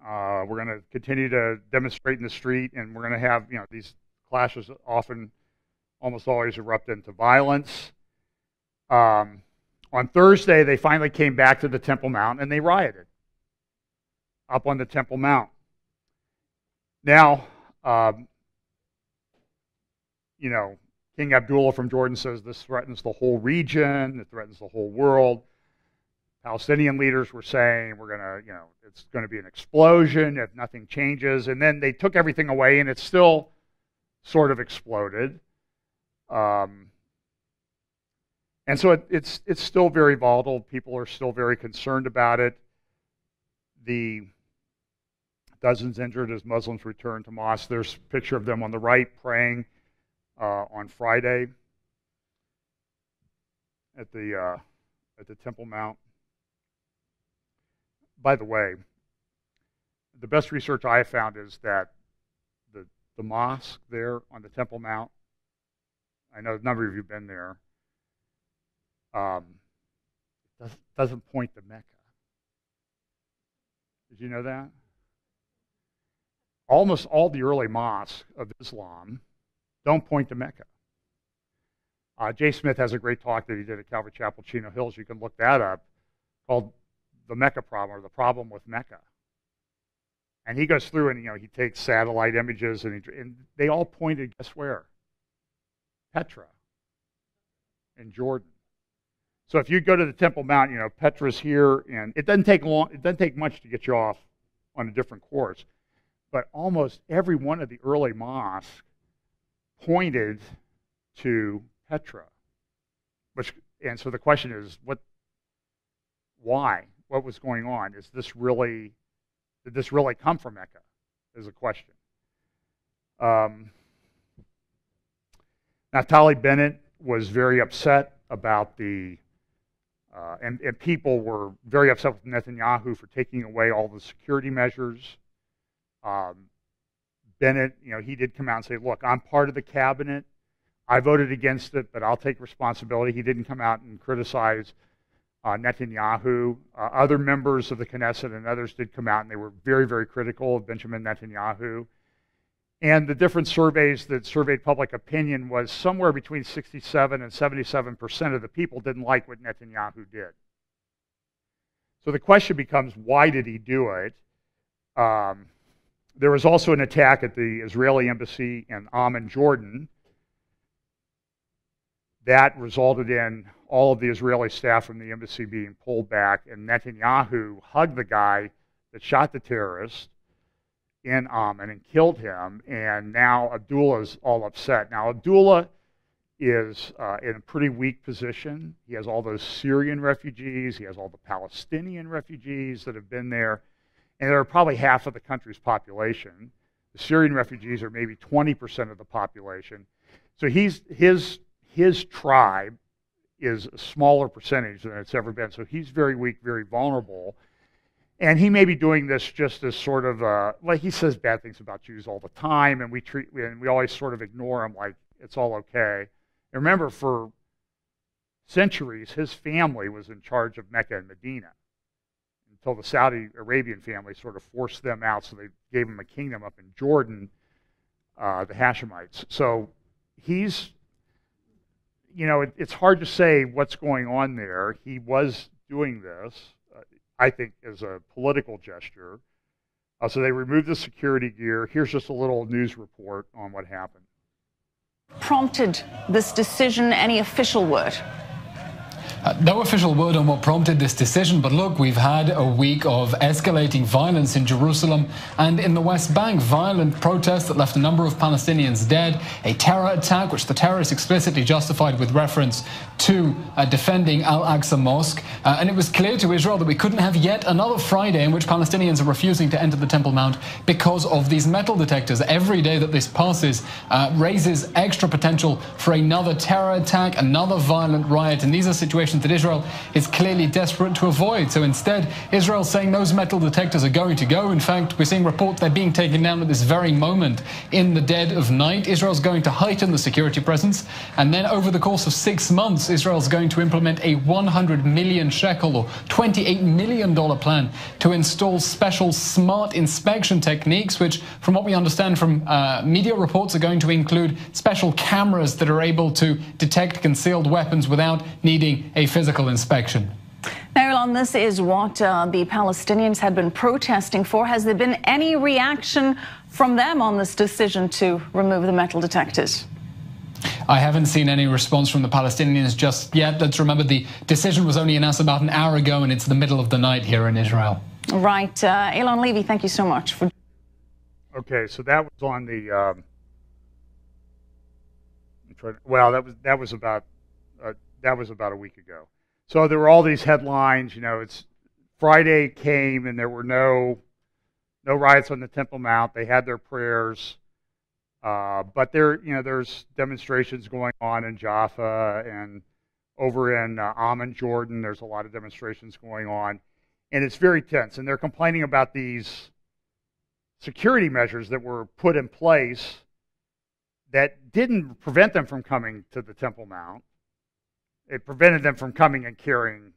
We're going to continue to demonstrate in the street, and we're going to have, these clashes almost always erupt into violence. On Thursday, they finally came back to the Temple Mount, and they rioted up on the Temple Mount. Now, King Abdullah from Jordan says this threatens the whole region, it threatens the whole world. Palestinian leaders were saying it's going to be an explosion if nothing changes. And then they took everything away, and it still sort of exploded. And so it's still very volatile. People are still very concerned about it. The dozens injured as Muslims return to mosque. There's a picture of them on the right praying on Friday at the Temple Mount. By the way, the best research I have found is that the mosque there on the Temple Mount, I know a number of you have been there, doesn't point to Mecca. Did you know that? Almost all the early mosques of Islam don't point to Mecca. Jay Smith has a great talk that he did at Calvary Chapel, Chino Hills. You can look that up, called The Mecca Problem, or The Problem with Mecca. And he goes through and, he takes satellite images, and they all pointed, guess where? Petra in Jordan. So if you go to the Temple Mount, Petra's here, and it doesn't take much to get you off on a different course. But almost every one of the early mosques pointed to Petra. And so the question is, why? What was going on? Did this really come from Mecca? Is a question. Naftali Bennett was very upset about and people were very upset with Netanyahu for taking away all the security measures. Bennett, he did come out and say, look, I'm part of the cabinet. I voted against it, but I'll take responsibility. He didn't come out and criticize Netanyahu. Other members of the Knesset and others did come out, and they were very, very critical of Benjamin Netanyahu. And the different surveys that surveyed public opinion was somewhere between 67 and 77% of the people didn't like what Netanyahu did. So the question becomes, why did he do it? There was also an attack at the Israeli embassy in Amman, Jordan. That resulted in all of the Israeli staff from the embassy being pulled back, and Netanyahu hugged the guy that shot the terrorist in Amman and killed him, and now Abdullah's all upset. Now, Abdullah is in a pretty weak position. He has all those Syrian refugees. He has all the Palestinian refugees that have been there, and they're probably half of the country's population. The Syrian refugees are maybe 20% of the population. So his tribe is a smaller percentage than it's ever been. So he's very weak, very vulnerable. And he may be doing this just as sort of, like he says bad things about Jews all the time, and we always sort of ignore him like it's all okay. And remember, for centuries, his family was in charge of Mecca and Medina until the Saudi Arabian family sort of forced them out, so they gave him a kingdom up in Jordan, the Hashemites. So he's, it's hard to say what's going on there. He was doing this, I think, as a political gesture. So they removed the security gear. Here's just a little news report on what happened. Prompted this decision? Any official word? No official word on what prompted this decision, but look, we've had a week of escalating violence in Jerusalem and in the West Bank. Violent protests that left a number of Palestinians dead, a terror attack which the terrorists explicitly justified with reference to defending Al-Aqsa Mosque. And it was clear to Israel that we couldn't have yet another Friday in which Palestinians are refusing to enter the Temple Mount because of these metal detectors. Every day that this passes raises extra potential for another terror attack, another violent riot, and these are situations that Israel is clearly desperate to avoid. So instead, Israel's saying those metal detectors are going to go. In fact, we're seeing reports they're being taken down at this very moment in the dead of night. Israel's going to heighten the security presence, and then over the course of 6 months, Israel's going to implement a 100 million shekel or $28 million plan to install special smart inspection techniques, which, from what we understand from media reports, are going to include special cameras that are able to detect concealed weapons without needing a physical inspection. Now, Elon, this is what the Palestinians had been protesting for. Has there been any reaction from them on this decision to remove the metal detectors? I haven't seen any response from the Palestinians just yet. Let's remember the decision was only announced about an hour ago, and it's the middle of the night here in Israel. Right. Elon Levy, thank you so much for... Okay, so that was on the... well, that was about a week ago. So there were all these headlines. It's Friday came and there were no riots on the Temple Mount. They had their prayers, but there's demonstrations going on in Jaffa and over in Amman, Jordan. There's a lot of demonstrations going on, and it's very tense. And they're complaining about these security measures that were put in place that didn't prevent them from coming to the Temple Mount. It prevented them from coming and carrying,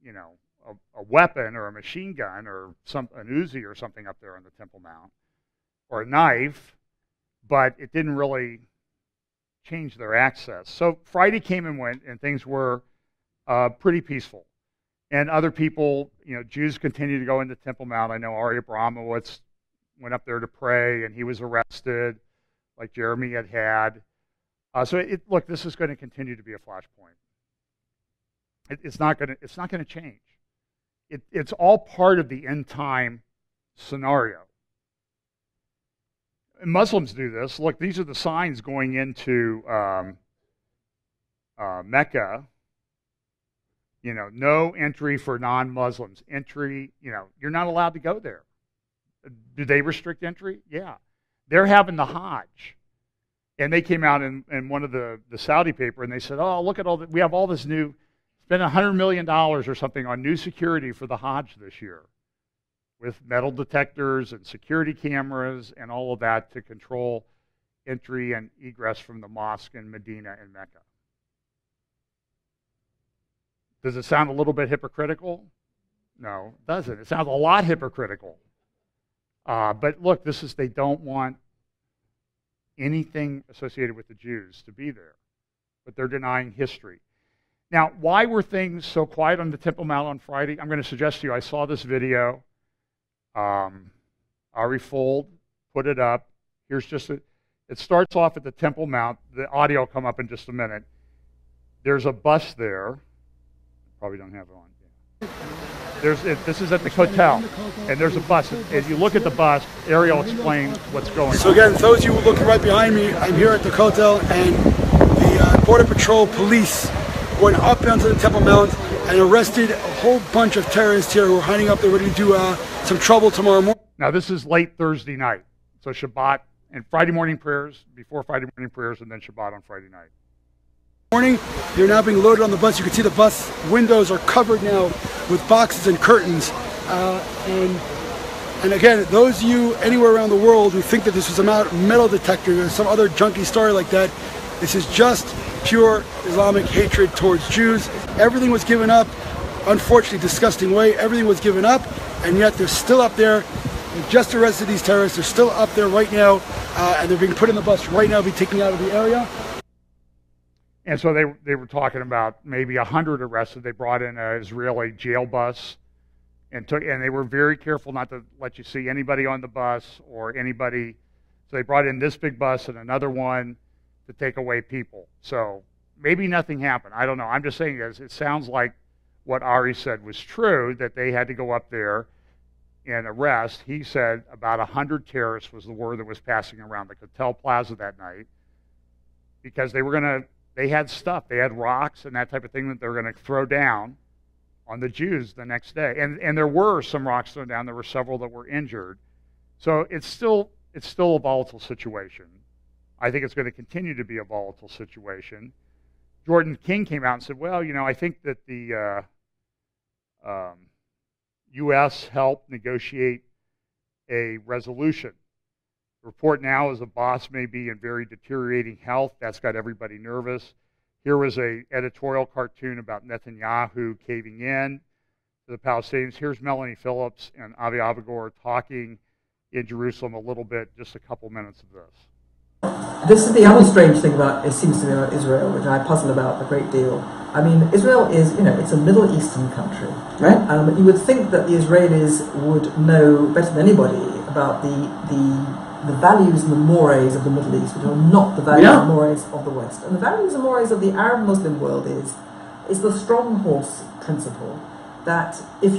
a weapon or a machine gun or an Uzi or something up there on the Temple Mount, or a knife, but it didn't really change their access. So Friday came and went, and things were pretty peaceful. And other people, Jews continued to go into Temple Mount. I know Ari Abramowitz went up there to pray, and he was arrested, like Jeremy had. So look, this is going to continue to be a flashpoint. It's not going to change. It's all part of the end time scenario. And Muslims do this. Look, these are the signs going into Mecca. No entry for non-Muslims. Entry, you're not allowed to go there. Do they restrict entry? Yeah. They're having the Hajj. And they came out in one of the Saudi paper and they said, oh, look at we have all this new, spent $100 million or something on new security for the Hajj this year with metal detectors and security cameras and all of that to control entry and egress from the mosque in Medina and Mecca. Does it sound a little bit hypocritical? No, it doesn't. It sounds a lot hypocritical. But look, they don't want anything associated with the Jews to be there. But they're denying history. Now, why were things so quiet on the Temple Mount on Friday? I'm going to suggest to you, I saw this video. Ari Fold put it up. Here's just it starts off at the Temple Mount. The audio will come up in just a minute. There's a bus there. Probably don't have it on. This is at the hotel, and there's a bus. If you look at the bus, Ariel explained what's going on. So again, those of you looking right behind me, I'm here at the hotel, and the Border Patrol police went up onto the Temple Mount and arrested a whole bunch of terrorists here who are hiding up there ready to do some trouble tomorrow morning. Now this is late Thursday night, so Shabbat and Friday morning prayers, before Friday morning prayers, and then Shabbat on Friday night. They're now being loaded on the bus. You can see the bus windows are covered now with boxes and curtains. And again, those of you anywhere around the world who think that this was a metal detector or some other junky story like that, this is just pure Islamic hatred towards Jews. Everything was given up, unfortunately, disgusting way. Everything was given up, and yet they're still up there. We've just arrested these terrorists. They're still up there right now, and they're being put in the bus right now, be taken out of the area. And so they were talking about maybe 100 arrested. They brought in an Israeli jail bus, and they were very careful not to let you see anybody on the bus or anybody. So they brought in this big bus and another one to take away people. So maybe nothing happened. I don't know. I'm just saying it sounds like what Ari said was true, that they had to go up there and arrest. He said about 100 terrorists was the word that was passing around the Hotel Plaza that night, because they had stuff. They had rocks and that type of thing that they were going to throw down on the Jews the next day. And there were some rocks thrown down. There were several that were injured. So it's still a volatile situation. I think it's going to continue to be a volatile situation. Jordan King came out and said, well, I think that the U.S. helped negotiate a resolution. The report now is the boss may be in very deteriorating health. That's got everybody nervous. Here was an editorial cartoon about Netanyahu caving in to the Palestinians. Here's Melanie Phillips and Avi Abigor talking in Jerusalem a little bit, just a couple minutes of this. This is the other strange thing about, it seems to me, about Israel, which I puzzle about a great deal. I mean, Israel is, it's a Middle Eastern country. Right. You would think that the Israelis would know better than anybody about the values and the mores of the Middle East, which are not the values and mores of the West. And the values and mores of the Arab Muslim world is the strong horse principle, that if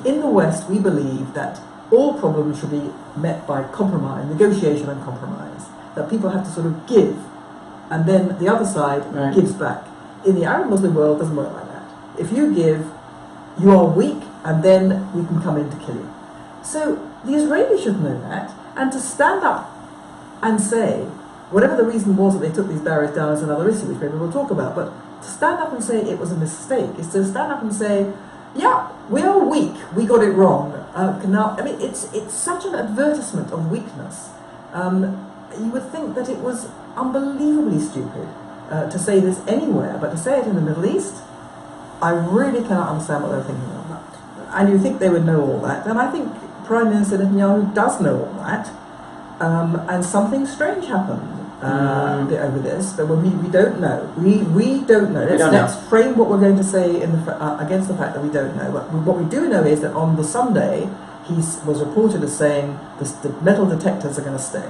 in the West we believe that all problems should be met by compromise, negotiation and compromise, that people have to sort of give, and then the other side gives back. In the Arab Muslim world, it doesn't work like that. If you give, you are weak, and then we can come in to kill you. So the Israelis should know that, and to stand up and say, whatever the reason was that they took these barriers down is another issue, which maybe we'll talk about, but to stand up and say it was a mistake is to stand up and say, yeah, we are weak, we got it wrong. It's such an advertisement of weakness. You would think that it was unbelievably stupid to say this anywhere, but to say it in the Middle East, I really cannot understand what they're thinking of. And you think they would know all that, and I think Prime Minister Netanyahu does know all that, and something strange happened over this, but we don't know. We don't know. Let's frame what we're going to say against the fact that we don't know. But what we do know is that on the Sunday, he was reported as saying the metal detectors are going to stay.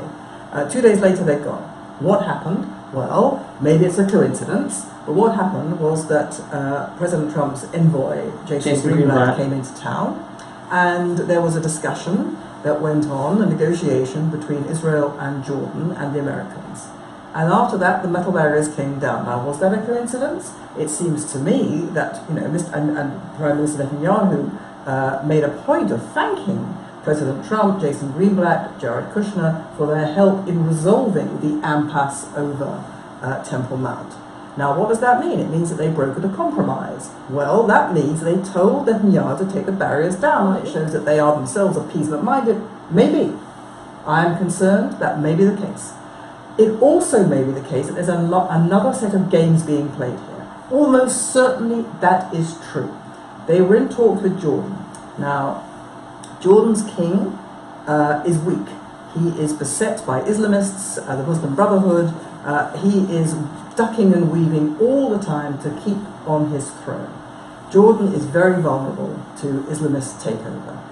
2 days later, they're gone. What happened? Well, maybe it's a coincidence, but what happened was that President Trump's envoy, Jason Greenblatt, came into town, and there was a discussion that went on, a negotiation between Israel and Jordan and the Americans. And after that, the metal barriers came down. Now, was that a coincidence? It seems to me that, and Prime Minister Netanyahu made a point of thanking President Trump, Jason Greenblatt, Jared Kushner for their help in resolving the impasse over Temple Mount. Now, what does that mean? It means that they brokered a compromise. Well, that means they told Netanyahu to take the barriers down. It shows that they are themselves appeasement-minded. Maybe. I am concerned that may be the case. It also may be the case that there's another set of games being played here. Almost certainly that is true. They were in talks with Jordan. Now, Jordan's king is weak. He is beset by Islamists, the Muslim Brotherhood. He is ducking and weaving all the time to keep on his throne. Jordan is very vulnerable to Islamist takeover.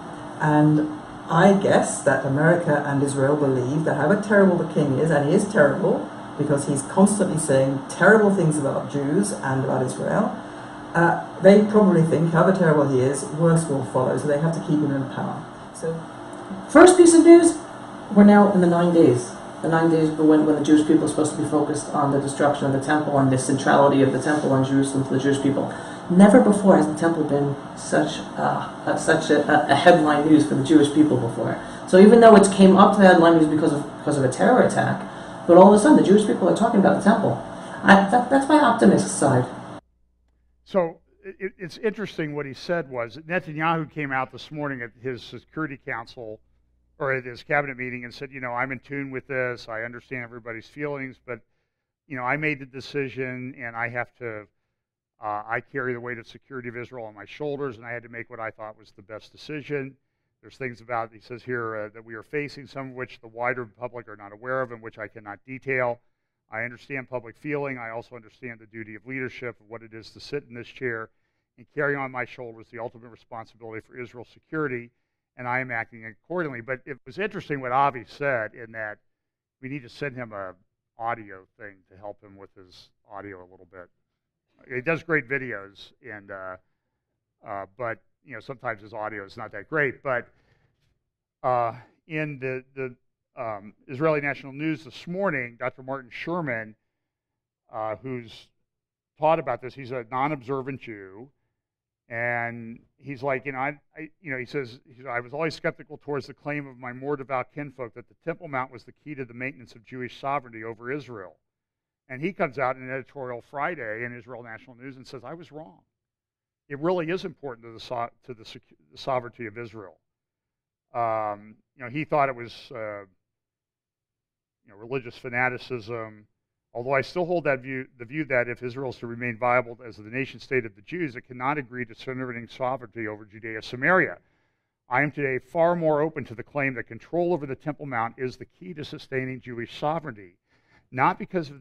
And I guess that America and Israel believe that however terrible the king is, and he is terrible because he's constantly saying terrible things about Jews and about Israel, they probably think however terrible he is, worse will follow, so they have to keep him in power. So, first piece of news, we're now in the 9 days. The 9 days when the Jewish people are supposed to be focused on the destruction of the temple and the centrality of the temple in Jerusalem to the Jewish people. Never before has the temple been such a headline news for the Jewish people before. So even though it came up to the headline news because of a terror attack, but all of a sudden the Jewish people are talking about the temple. That's my optimist side. So it's interesting what he said was Netanyahu came out this morning at his Security Council or at his cabinet meeting and said, I'm in tune with this. I understand everybody's feelings, but, I made the decision and I have to, I carry the weight of security of Israel on my shoulders, and I had to make what I thought was the best decision. There's things about, he says here, that we are facing, some of which the wider public are not aware of and which I cannot detail. I understand public feeling. I also understand the duty of leadership, of what it is to sit in this chair and carry on my shoulders the ultimate responsibility for Israel's security, and I am acting accordingly. But it was interesting what Avi said in that we need to send him a audio thing to help him with his audio a little bit. He does great videos, and but sometimes his audio is not that great. But in the Israeli National News this morning, Dr. Martin Sherman, who's taught about this, he's a non-observant Jew, and he's like, he says, I was always skeptical towards the claim of my more devout kinfolk that the Temple Mount was the key to the maintenance of Jewish sovereignty over Israel. And he comes out in an editorial Friday in Israel National News and says, I was wrong. It really is important to the sovereignty of Israel. He thought it was religious fanaticism, although I still hold the view that if Israel is to remain viable as the nation state of the Jews, it cannot agree to surrendering sovereignty over Judea Samaria. I am today far more open to the claim that control over the Temple Mount is the key to sustaining Jewish sovereignty, not because of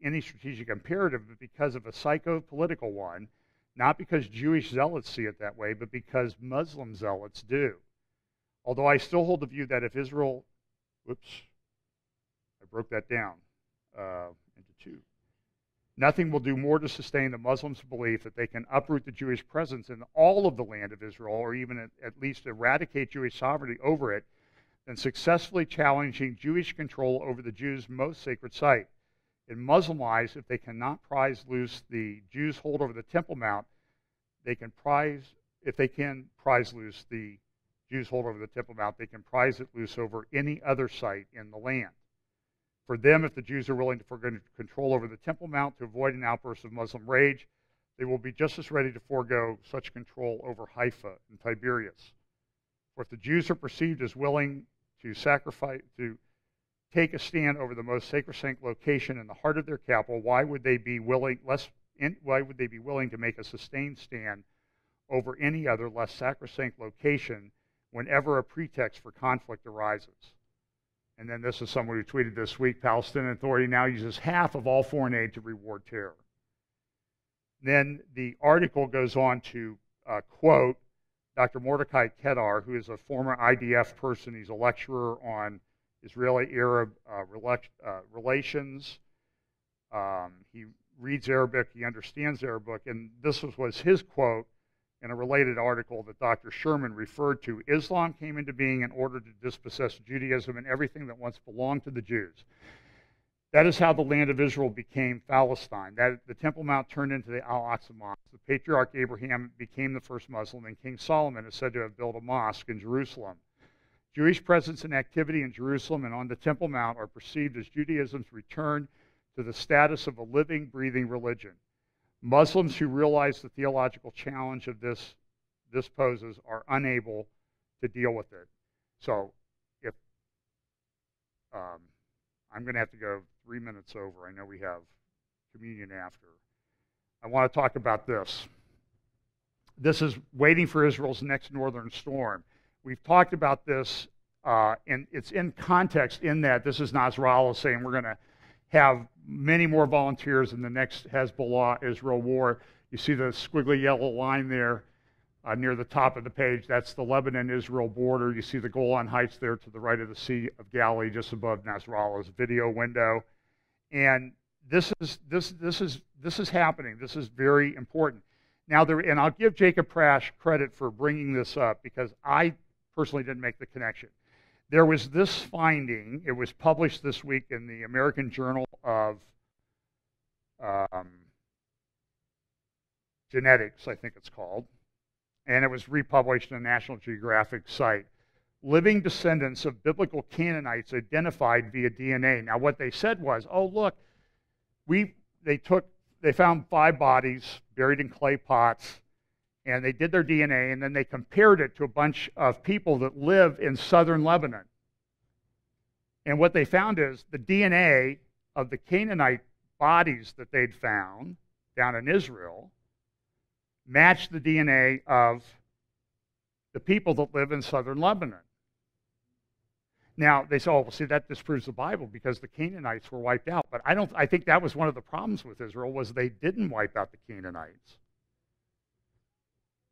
any strategic imperative, but because of a psycho-political one, not because Jewish zealots see it that way, but because Muslim zealots do. Although I still hold the view that if Israel, I broke that down into two. Nothing will do more to sustain the Muslims' belief that they can uproot the Jewish presence in all of the land of Israel, or even at least eradicate Jewish sovereignty over it, than successfully challenging Jewish control over the Jews' most sacred site. In Muslim eyes, if they cannot prise loose the Jews' hold over the Temple Mount, if they can prise loose the Jews' hold over the Temple Mount, they can prise it loose over any other site in the land. For them, if the Jews are willing to forego control over the Temple Mount to avoid an outburst of Muslim rage, they will be just as ready to forego such control over Haifa and Tiberias. For if the Jews are perceived as willing to take a stand over the most sacrosanct location in the heart of their capital, why would they be willing to make a sustained stand over any other less sacrosanct location whenever a pretext for conflict arises? And then this is someone who tweeted this week, Palestinian Authority now uses half of all foreign aid to reward terror. Then the article goes on to quote Dr. Mordecai Kedar, who is a former IDF person. He's a lecturer on Israeli-Arab relations. He reads Arabic, he understands Arabic, and this was his quote in a related article that Dr. Sherman referred to. Islam came into being in order to dispossess Judaism and everything that once belonged to the Jews. That is how the land of Israel became Palestine. That the Temple Mount turned into the Al-Aqsa Mosque. The patriarch Abraham became the first Muslim, and King Solomon is said to have built a mosque in Jerusalem. Jewish presence and activity in Jerusalem and on the Temple Mount are perceived as Judaism's return to the status of a living, breathing religion. Muslims who realize the theological challenge of this poses are unable to deal with it. So if I'm going to have to go 3 minutes over. I know we have communion after. I want to talk about this. This is waiting for Israel's next northern storm. We've talked about this And it's in context in that this is Nasrallah saying we're going to have many more volunteers in the next Hezbollah-Israel war. You see the squiggly yellow line there near the top of the page. That's the Lebanon-Israel border. You see the Golan Heights there to the right of the Sea of Galilee, just above Nasrallah's video window. And this is happening. This is very important. Now, and I'll give Jacob Prasch credit for bringing this up because I personally didn't make the connection. There was this finding. It was published this week in the American Journal of Genetics, I think it's called, and it was republished in a National Geographic site. Living descendants of biblical Canaanites identified via DNA. Now, what they said was, oh, look, they found 5 bodies buried in clay pots, and they did their DNA, and then they compared it to a bunch of people that live in southern Lebanon. And what they found is the DNA of the Canaanite bodies that they'd found down in Israel matched the DNA of the people that live in southern Lebanon. Now, they say, oh, well, see, that disproves the Bible because the Canaanites were wiped out. But I think that was one of the problems with Israel was they didn't wipe out the Canaanites.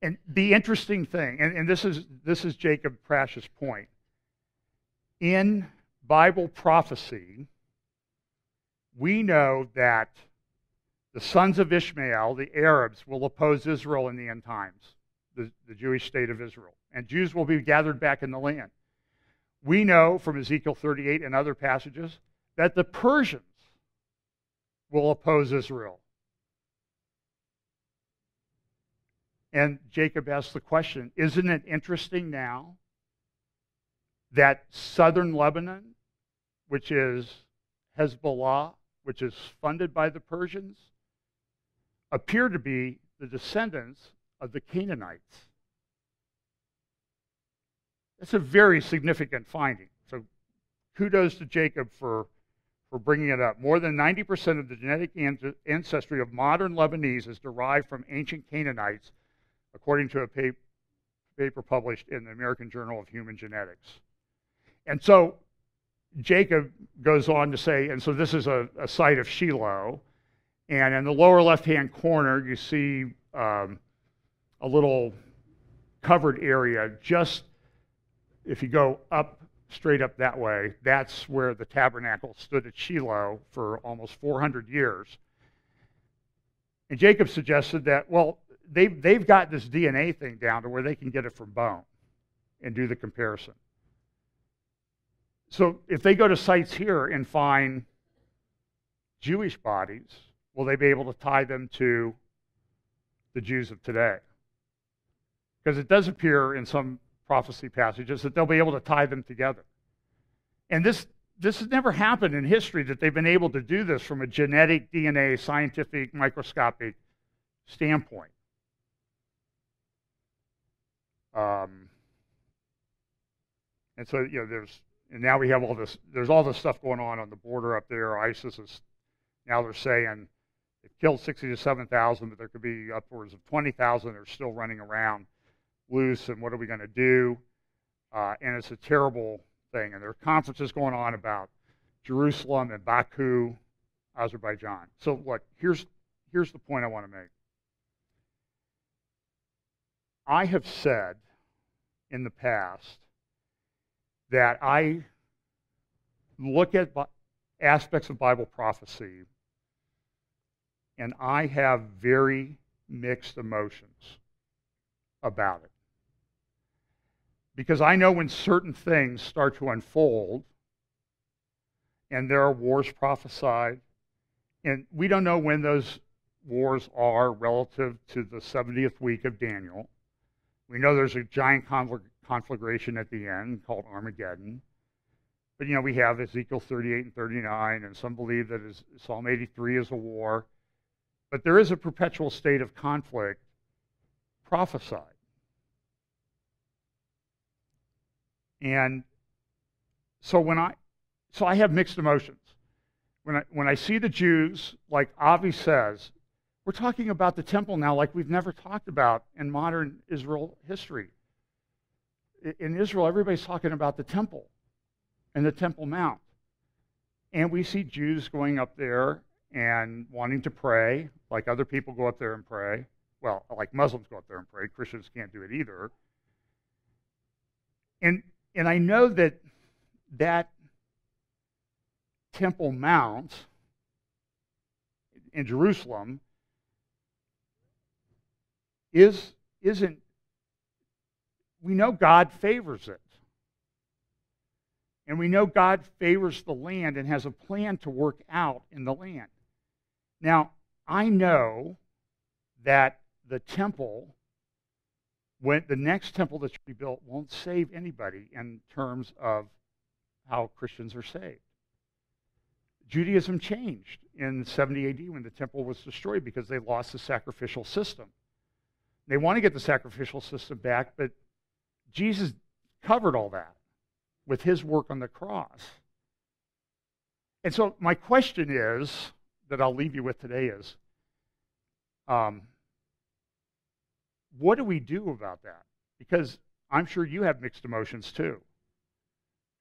And the interesting thing, and this is Jacob Prasch's point, in Bible prophecy, we know that the sons of Ishmael, the Arabs, will oppose Israel in the end times, the Jewish state of Israel, and Jews will be gathered back in the land. We know from Ezekiel 38 and other passages that the Persians will oppose Israel. And Jacob asked the question, isn't it interesting now that southern Lebanon, which is Hezbollah, which is funded by the Persians, appear to be the descendants of the Canaanites? That's a very significant finding. So kudos to Jacob for bringing it up. More than 90% of the genetic ancestry of modern Lebanese is derived from ancient Canaanites, according to a paper published in the American Journal of Human Genetics. And so Jacob goes on to say, and so this is a site of Shiloh, and in the lower left-hand corner you see a little covered area. Just if you go up, straight up that way, that's where the tabernacle stood at Shiloh for almost 400 years. And Jacob suggested that, well, they've got this DNA thing down to where they can get it from bone and do the comparison. So if they go to sites here and find Jewish bodies, will they be able to tie them to the Jews of today? Because it does appear in some prophecy passages that they'll be able to tie them together. And this has never happened in history, that they've been able to do this from a genetic DNA, scientific, microscopic standpoint. And so, you know, now we have all this, there's all this stuff going on the border up there. ISIS is, now they're saying they've killed 60 to 7,000, but there could be upwards of 20,000 that are still running around loose, and what are we going to do? And it's a terrible thing. And there are conferences going on about Jerusalem and Baku, Azerbaijan. So look, here's the point I want to make. I have said in the past that I look at aspects of Bible prophecy and I have very mixed emotions about it. Because I know when certain things start to unfold and there are wars prophesied, and we don't know when those wars are relative to the 70th week of Daniel. We know there's a giant conflagration at the end called Armageddon. But, you know, we have Ezekiel 38 and 39, and some believe that Psalm 83 is a war. But there is a perpetual state of conflict prophesied. And so I have mixed emotions. When I see the Jews, like Avi says, we're talking about the temple now like we've never talked about in modern Israel history. in Israel, everybody's talking about the temple and the Temple Mount. And we see Jews going up there and wanting to pray, like other people go up there and pray. Well, like Muslims go up there and pray. Christians can't do it either. And I know that Temple Mount in Jerusalem isn't, we know God favors it. And we know God favors the land and has a plan to work out in the land. Now, I know that the temple, when the next temple that should be built, won't save anybody in terms of how Christians are saved. Judaism changed in 70 AD when the temple was destroyed because they lost the sacrificial system. They want to get the sacrificial system back, but Jesus covered all that with his work on the cross. And so my question is, that I'll leave you with today is, what do we do about that? Because I'm sure you have mixed emotions too.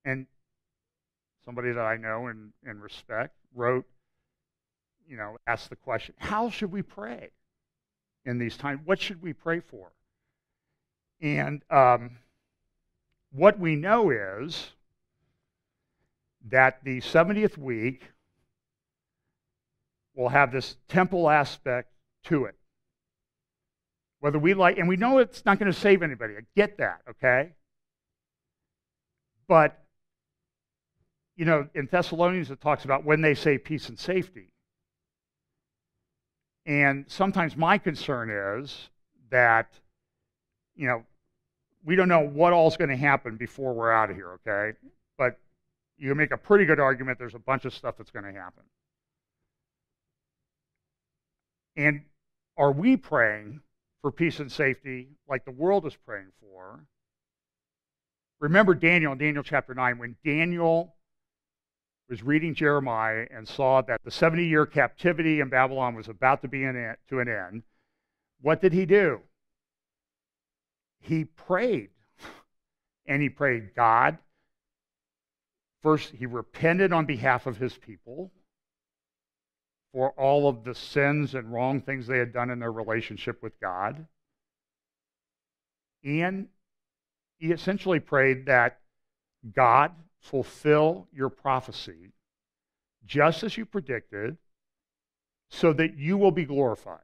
And somebody that I know and respect wrote, asked the question, how should we pray in these times? What should we pray for? And what we know is that the 70th week will have this temple aspect to it. Whether we like, and we know it's not going to save anybody. I get that, okay? But, in Thessalonians it talks about when they say peace and safety. And sometimes my concern is that, we don't know what all's going to happen before we're out of here, okay? But you make a pretty good argument there's a bunch of stuff that's going to happen. And are we praying for peace and safety like the world is praying for? Remember Daniel in Daniel chapter 9, when Daniel was reading Jeremiah and saw that the 70-year captivity in Babylon was about to be to an end, what did he do? He prayed. And he prayed, God, first he repented on behalf of his people for all of the sins and wrong things they had done in their relationship with God. And he essentially prayed that God fulfill your prophecy just as you predicted so that you will be glorified.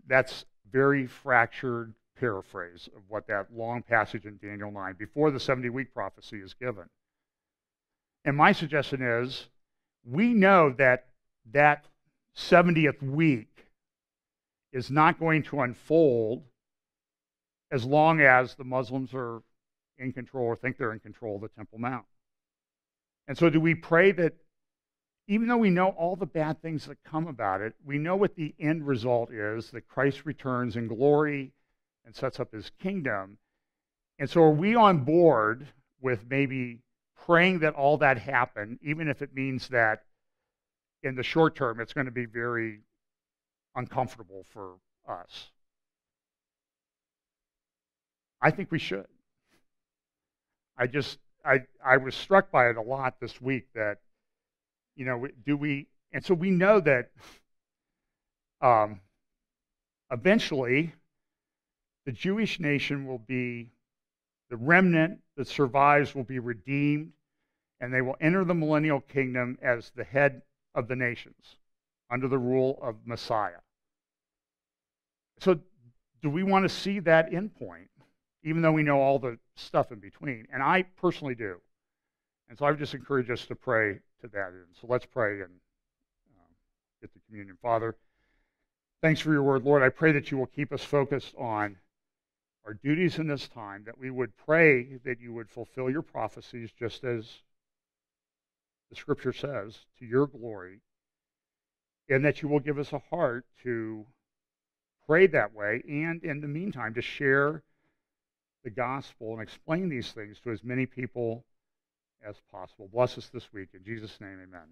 That's very fractured paraphrase of what that long passage in Daniel 9 before the 70-week prophecy is given. And my suggestion is we know that 70th week is not going to unfold as long as the Muslims are in control or think they're in control of the Temple Mount. And so do we pray that even though we know all the bad things that come about it, we know what the end result is, that Christ returns in glory and sets up his kingdom. And so are we on board with maybe praying that all that happen, even if it means that in the short term it's going to be very uncomfortable for us? I think we should. I was struck by it a lot this week that, and so we know that eventually the Jewish nation will be, the remnant that survives will be redeemed, and they will enter the millennial kingdom as the head of the nations under the rule of Messiah. So do we want to see that end point, even though we know all the stuff in between? And I personally do. And so I would just encourage us to pray to that end. So let's pray and get to communion. Father, thanks for your word. Lord, I pray that you will keep us focused on our duties in this time, that we would pray that you would fulfill your prophecies just as the scripture says, to your glory, and that you will give us a heart to pray that way, and in the meantime to share the gospel and explain these things to as many people as possible. Bless us this week. In Jesus' name, amen.